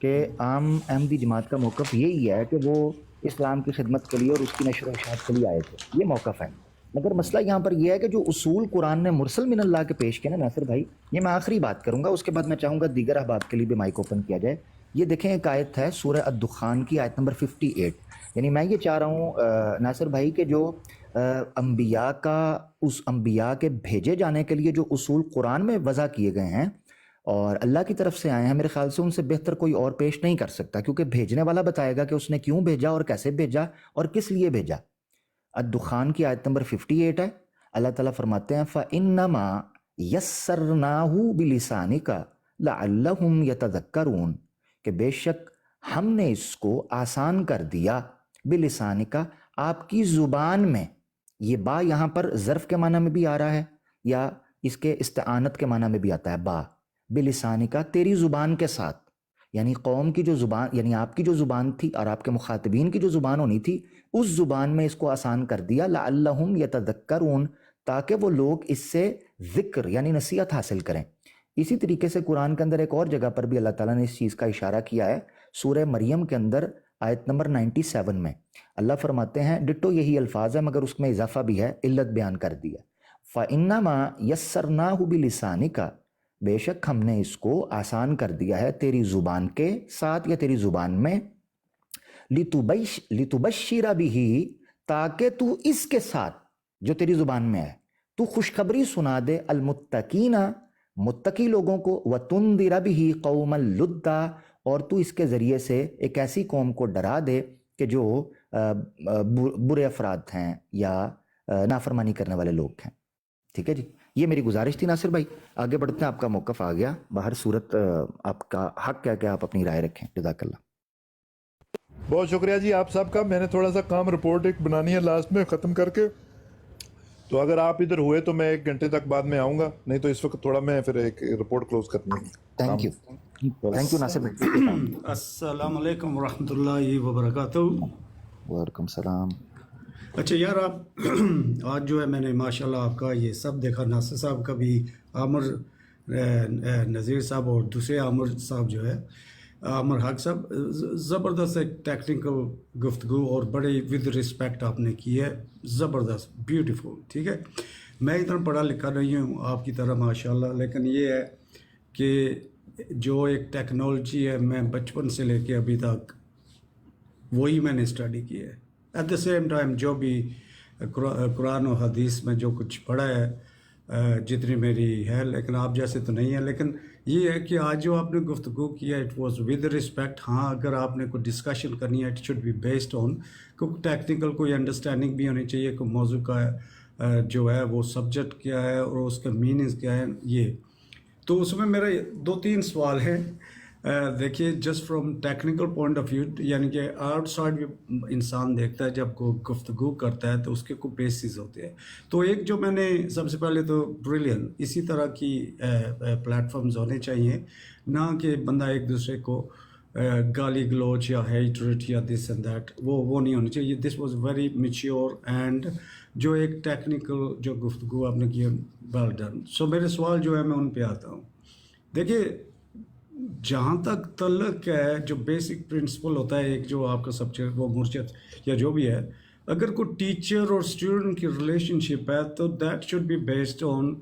کہ عام احمدی جماعت کا موقف یہی ہے کہ وہ اسلام کی خدمت کے لیے اور اس کی نشر و اشاعت کے لیے آئے تھے, یہ موقف ہے. مگر مسئلہ یہاں پر یہ ہے کہ جو اصول قرآن نے مرسل من اللہ کے پیش کیا نا ناصر بھائی, یہ میں آخری بات کروں گا, اس کے بعد میں چاہوں گا دیگر احباب کے لیے بھی مائک اوپن کیا جائے. یہ دیکھیں ایک آیت ہے سورہ الدخان کی آیت نمبر 58. یعنی میں یہ چاہ رہا ہوں ناصر بھائی کہ جو انبیاء کا, اس انبیاء کے بھیجے جانے کے لیے جو اصول قرآن میں وضع کیے گئے ہیں اور اللہ کی طرف سے آئے ہیں, میرے خیال سے ان سے بہتر کوئی اور پیش نہیں کر سکتا, کیونکہ بھیجنے والا بتائے گا کہ اس نے کیوں بھیجا اور کیسے بھیجا اور کس لیے بھیجا. الدخان کی آیت نمبر 58 ہے. اللہ تعالیٰ فرماتے ہیں فَإِنَّمَا يَسَّرْنَاهُ بِلِسَانِكَ لَعَلَّهُمْ يَتَذَكَّرُونَ, کہ بے شک ہم نے اس کو آسان کر دیا, بِلِسَانِكَ, آپ کی زبان میں. یہ با یہاں پر ظرف کے معنی میں بھی آ رہا ہے یا اس کے استعانت کے معنی میں بھی آتا ہے با. بِلِسَانِكَ, تیری زبان کے ساتھ, یعنی قوم کی جو زبان, یعنی آپ کی جو زبان تھی اور آپ کے مخاطبین کی جو زبان ہونی تھی, اس زبان میں اس کو آسان کر دیا. لعلہم یتذکرون, تاکہ وہ لوگ اس سے ذکر یعنی نصیحت حاصل کریں. اسی طریقے سے قرآن کے اندر ایک اور جگہ پر بھی اللہ تعالیٰ نے اس چیز کا اشارہ کیا ہے, سورہ مریم کے اندر آیت نمبر 97 میں. اللہ فرماتے ہیں, ڈٹو یہی الفاظ ہے مگر اس میں اضافہ بھی ہے, علت بیان کر دیا. فَإِنَّمَا يَسَّرْنَاهُ بِلِسَانِكَ, بے شک ہم نے اس کو آسان کر دیا ہے تیری زبان کے ساتھ یا تیری زبان میں. لِتُبَشِّرَ بِهِ, تاکہ تو اس کے ساتھ جو تیری زبان میں ہے تو خوشخبری سنا دے, المتقین, متقی لوگوں کو, وَتُنذِرَ بِهِ قَوْمًا لُدًّا, اور تو اس کے ذریعے سے ایک ایسی قوم کو ڈرا دے کہ جو برے افراد ہیں یا نافرمانی کرنے والے لوگ ہیں. ٹھیک ہے جی, یہ میری گزارش تھی ناصر بھائی. آگے بڑھتے ہیں, آپ کا موقف آ گیا, باہر صورت آپ کا حق ہے کہ آپ اپنی رائے رکھیں. جزاک اللہ. بہت شکریہ جی آپ سب کا. میں نے تھوڑا سا کام رپورٹ ایک بنانی ہے لاسٹ میں ختم کر کے, تو اگر آپ ادھر ہوئے تو میں 1 گھنٹے تک بعد میں آؤں گا, نہیں تو اس وقت تھوڑا میں پھر ایک رپورٹ کلوز کرنی ہے. تھینک یو ناصر بھائی. السلام علیکم ورحمۃ اللہ وبرکاتہ. وعلیکم السلام. اچھا یار, آپ آج جو ہے میں نے ماشاءاللہ آپ کا یہ سب دیکھا, ناصر صاحب کا بھی, عامر نذیر صاحب اور دوسرے عامر صاحب جو ہے, عامر حق صاحب, زبردست ایک ٹیکنیکل گفتگو اور بڑے ود رسپیکٹ آپ نے کی ہے, زبردست, بیوٹیفل. ٹھیک ہے, میں اتنا پڑھا لکھا نہیں ہوں آپ کی طرح ماشاءاللہ, لیکن یہ ہے کہ جو ایک ٹیکنالوجی ہے میں بچپن سے لے کے ابھی تک وہی میں نے اسٹڈی کی ہے. ایٹ دا سیم ٹائم جو بھی قرآن و حدیث میں جو کچھ پڑھا ہے جتنی میری ہے, لیکن آپ جیسے تو نہیں ہے. لیکن یہ ہے کہ آج جو آپ نے گفتگو کیا اٹ واز ود رسپیکٹ. ہاں, اگر آپ نے کوئی ڈسکشن کرنی ہے it should be based on کوئی ٹیکنیکل, کوئی انڈرسٹینڈنگ بھی ہونی چاہیے, کوئی موضوع کا جو ہے وہ سبجیکٹ کیا ہے اور اس کا میننگز کیا ہے. یہ تو اس میں میرے 2-3 سوال ہیں. دیکھیے, just from technical point of view, یعنی کہ آؤٹ سائڈ انسان دیکھتا ہے جب کوئی گفتگو کرتا ہے تو اس کے کوئی بیسز ہوتے ہیں. تو ایک جو میں نے سب سے پہلے تو بریلین, اسی طرح کی پلیٹ فارمز ہونے چاہیے, نہ کہ بندہ ایک دوسرے کو گالی گلوچ یا ہیٹریٹ یا دس اینڈ دیٹ, وہ نہیں ہونی چاہیے. This was very mature and جو ایک ٹیکنیکل جو گفتگو آپ نے کی, ویل ڈن. سو میرے سوال جو ہے میں ان پہ آتا ہوں. دیکھیے, جہاں تک تعلق ہے جو بیسک پرنسپل ہوتا ہے ایک جو آپ کا سبجیکٹ وہ مرشد یا جو بھی ہے, اگر کوئی ٹیچر اور اسٹوڈنٹ کی ریلیشن شپ ہے تو that should be based on,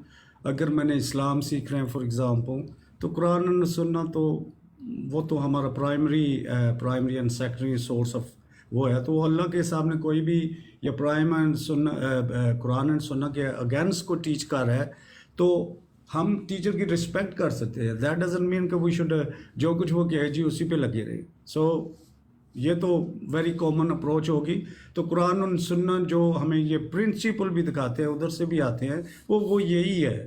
اگر میں نے اسلام سیکھ رہے ہیں فار ایگزامپل, تو قرآن سننا تو وہ تو ہمارا primary and secondary source of وہ ہے. تو اللہ کے سامنے کوئی بھی یا قرآن اینڈ سننا کے اگینسٹ کو ٹیچ کر رہا ہے تو ہم ٹیچر کی رسپیکٹ کر سکتے ہیں. دیٹ ڈزنٹ مین کہ وی شوڈ جو کچھ وہ کہے جی اسی پہ لگے رہے. سو یہ تو ویری کامن اپروچ ہوگی. تو قرآن سننا جو ہمیں یہ پرنسپل بھی دکھاتے ہیں ادھر سے بھی آتے ہیں, وہ یہی ہے.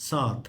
7।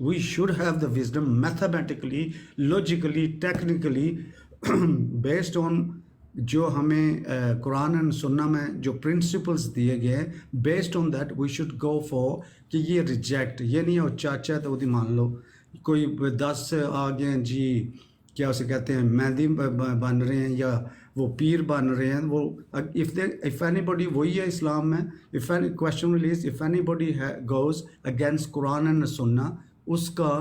we should have the wisdom mathematically, logically, technically based on جو ہمیں قرآن اینڈ سنہ میں جو پرنسپلس دیے گئے ہیں based on that we should go for کہ یہ ریجیکٹ یہ نہیں ہو چاچا تو مان لو کوئی 10 آ گئے ہیں جی کیا اسے کہتے ہیں مہندی بن رہے ہیں یا وہ پیر بن رہے ہیں وہ if anybody وہی ہے اسلام میں if any question release if anybody goes against Quran and سنہ اس کا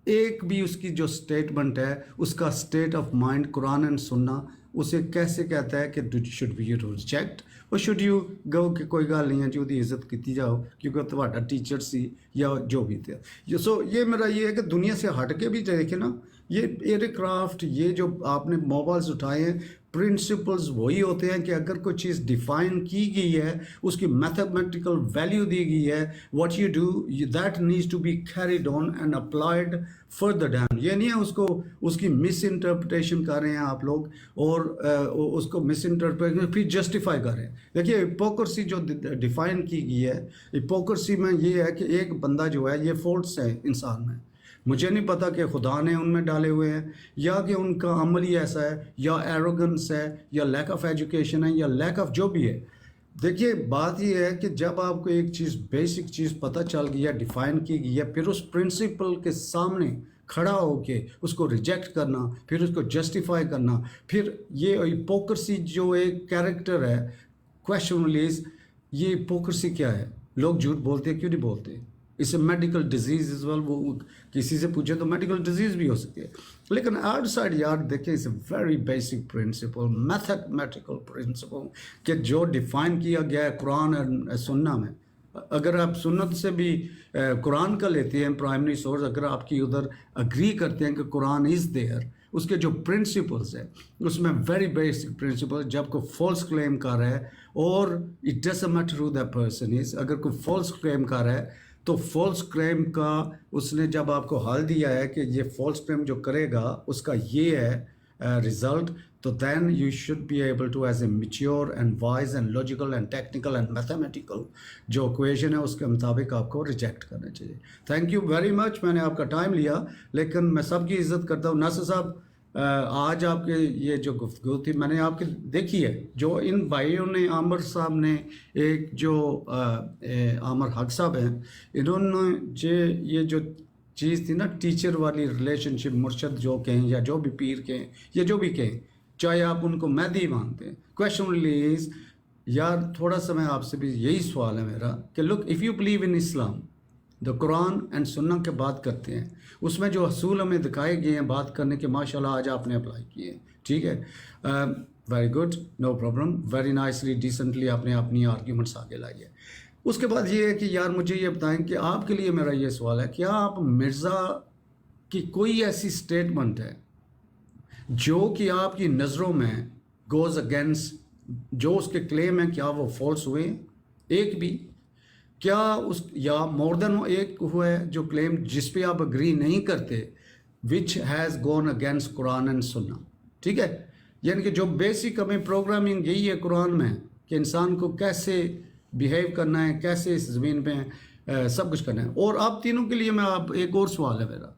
ایک بھی اس کی جو سٹیٹمنٹ ہے اس کا state of mind Quran and سنہ اسے کیسے کہتا ہے کہ شوڈ بی یو ریجیکٹ اور شوڈ یو گو کہ کوئی گل نہیں ہے جی وہ عزت کی جاؤ کیونکہ تہاڈا ٹیچر سی یا جو بھی تھا سو یہ میرا یہ ہے کہ دنیا سے ہٹ کے بھی دیکھیں نا یہ ایئر کرافٹ یہ جو آپ نے موبائلز اٹھائے ہیں پرنسپلز وہی ہوتے ہیں کہ اگر کوئی چیز ڈیفائن کی گئی ہے اس کی میتھمیٹیکل ویلیو دی گئی ہے what you do that needs to be carried on and applied further down یہ نہیں ہے اس کی مس انٹرپریٹیشن کر رہے ہیں آپ لوگ اور اس کو مس انٹرپریٹ پھر جسٹیفائی کر رہے ہیں. دیکھیے ہپوکریسی جو ڈیفائن کی گئی ہے ہپوکریسی میں یہ ہے کہ ایک بندہ جو ہے یہ فالٹس ہے انسان میں مجھے نہیں پتا کہ خدا نے ان میں ڈالے ہوئے ہیں یا کہ ان کا عمل ہی ایسا ہے یا ایروگنس ہے یا لیک آف ایجوکیشن ہے یا لیک آف جو بھی ہے. دیکھیے بات یہ ہے کہ جب آپ کو ایک چیز بیسک چیز پتہ چل گئی ہے ڈیفائن کی گئی ہے پھر اس پرنسپل کے سامنے کھڑا ہو کے اس کو ریجیکٹ کرنا پھر اس کو جسٹیفائی کرنا پھر یہ ہپوکریسی جو ایک کیریکٹر ہے کویشچن ریلیز یہ ہپوکریسی کیا ہے لوگ جھوٹ بولتے ہیں کیوں نہیں بولتے اس سے میڈیکل ڈیزیز از ویل وہ کسی سے پوچھے تو میڈیکل ڈیزیز بھی ہو سکتی ہے لیکن آؤٹ سائڈ یار دیکھیں اس a very basic principle mathematical principle کہ جو ڈیفائن کیا گیا ہے قرآن اور سنہ میں اگر آپ سنت سے بھی قرآن کا لیتے ہیں پرائمری سورس اگر آپ کی ادھر اگری کرتے ہیں کہ قرآن از دیئر اس کے جو پرنسپلز ہیں اس میں ویری بیسک پرنسپل جب کوئی فالس کلیم کر رہا ہے اور it doesn't matter who that person is اگر کوئی فالس کلیم کر رہا ہے تو فالس کرائم کا اس نے جب آپ کو حل دیا ہے کہ یہ فالس کرائم جو کرے گا اس کا یہ ہے رزلٹ تو then you should be able to as a mature and wise and logical and technical and mathematical جو اکویشن ہے اس کے مطابق آپ کو ریجیکٹ کرنا چاہیے. تھینک یو ویری مچ میں نے آپ کا ٹائم لیا لیکن میں سب کی عزت کرتا ہوں. ناصر صاحب آج آپ کے یہ جو گفتگو تھی میں نے آپ کی دیکھی ہے جو ان بھائیوں نے عامر صاحب نے ایک جو عامر حق صاحب ہیں انہوں نے یہ جو چیز تھی نا ٹیچر والی ریلیشن شپ مرشد جو کہیں یا جو بھی پیر کہیں یا جو بھی کہیں چاہے آپ ان کو مہدی مانتے ہیں کویشچن ریلیز یار تھوڑا سا میں آپ سے بھی یہی سوال ہے میرا کہ look if you believe in Islam the Quran and Sunnah کے بات کرتے ہیں اس میں جو اصول ہمیں دکھائے گئے ہیں بات کرنے کے ماشاءاللہ آج آپ نے اپلائی کیے ہیں ٹھیک ہے very good no problem very nicely decently آپ نے اپنی آرگیومنٹس آگے لائی ہے. اس کے بعد یہ ہے کہ یار مجھے یہ بتائیں کہ آپ کے لیے میرا یہ سوال ہے کیا آپ مرزا کی کوئی ایسی سٹیٹمنٹ ہے جو کہ آپ کی نظروں میں گوز اگینسٹ جو اس کے کلیم ہیں کیا وہ فالس ہوئے ہیں ایک بھی کیا اس یا مور دین ایک ہوا ہے جو کلیم جس پہ آپ اگری نہیں کرتے which has gone against Quran and Sunnah ٹھیک ہے یعنی کہ جو بیسک ہمیں پروگرامنگ یہی ہے قرآن میں کہ انسان کو کیسے بیہیو کرنا ہے کیسے اس زمین پہ سب کچھ کرنا ہے. اور آپ تینوں کے لیے میں آپ ایک اور سوال ہے میرا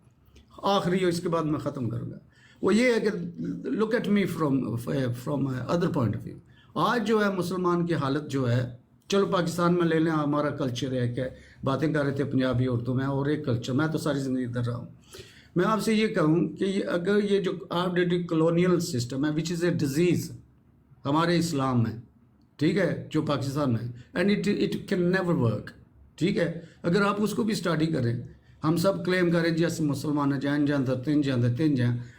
آخری اس کے بعد میں ختم کروں گا وہ یہ ہے کہ look at me from other point of view. آج جو ہے مسلمان کی حالت جو ہے چلو پاکستان میں لے لیں ہمارا کلچر ہے کہ باتیں کر رہے تھے پنجابی اردو میں اور ایک کلچر میں تو ساری زندگی ادھر رہا ہوں. میں آپ سے یہ کہوں کہ اگر یہ جو آؤٹ ڈیٹڈ کلونیل سسٹم ہے وچ از اے ڈیزیز ہمارے اسلام میں ٹھیک ہے جو پاکستان میں and it can never work ٹھیک ہے اگر آپ اس کو بھی اسٹڈی کریں ہم سب کلیم کریں جیسے مسلمان جائیں تین جائیں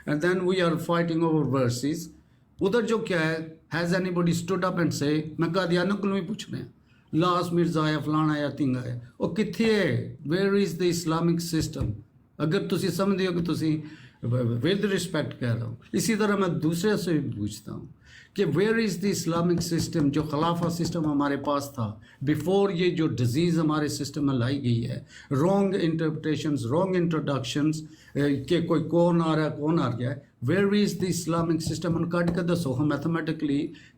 and then we are fighting over verses ادھر جو کیا ہے has anybody stood up and say میں قادیانوں کو بھی پوچھ رہے ہیں لاس مرزا آیا فلانا آیا تنگا ہے وہ کتنے ہے where is the Islamic system اگر تسی سمجھتے ہو کہ تسی ود رسپیکٹ کہہ رہا ہوں. اسی طرح میں دوسرے سے بھی پوچھتا ہوں کہ where is the Islamic system جو خلافہ سسٹم ہمارے پاس تھا بیفور یہ جو ڈیزیز ہمارے سسٹم میں لائی گئی ہے رانگ انٹرپریٹیشنز رانگ انٹروڈکشنز کہ کوئی کون آ رہا ہے کون آ گیا ہے where is the Islamic system ਹੁਣ ਕੱਢ ਕੇ ਦੱਸੋ ਹਾਂ ਮੈਥਮੈਟਿਕਲੀ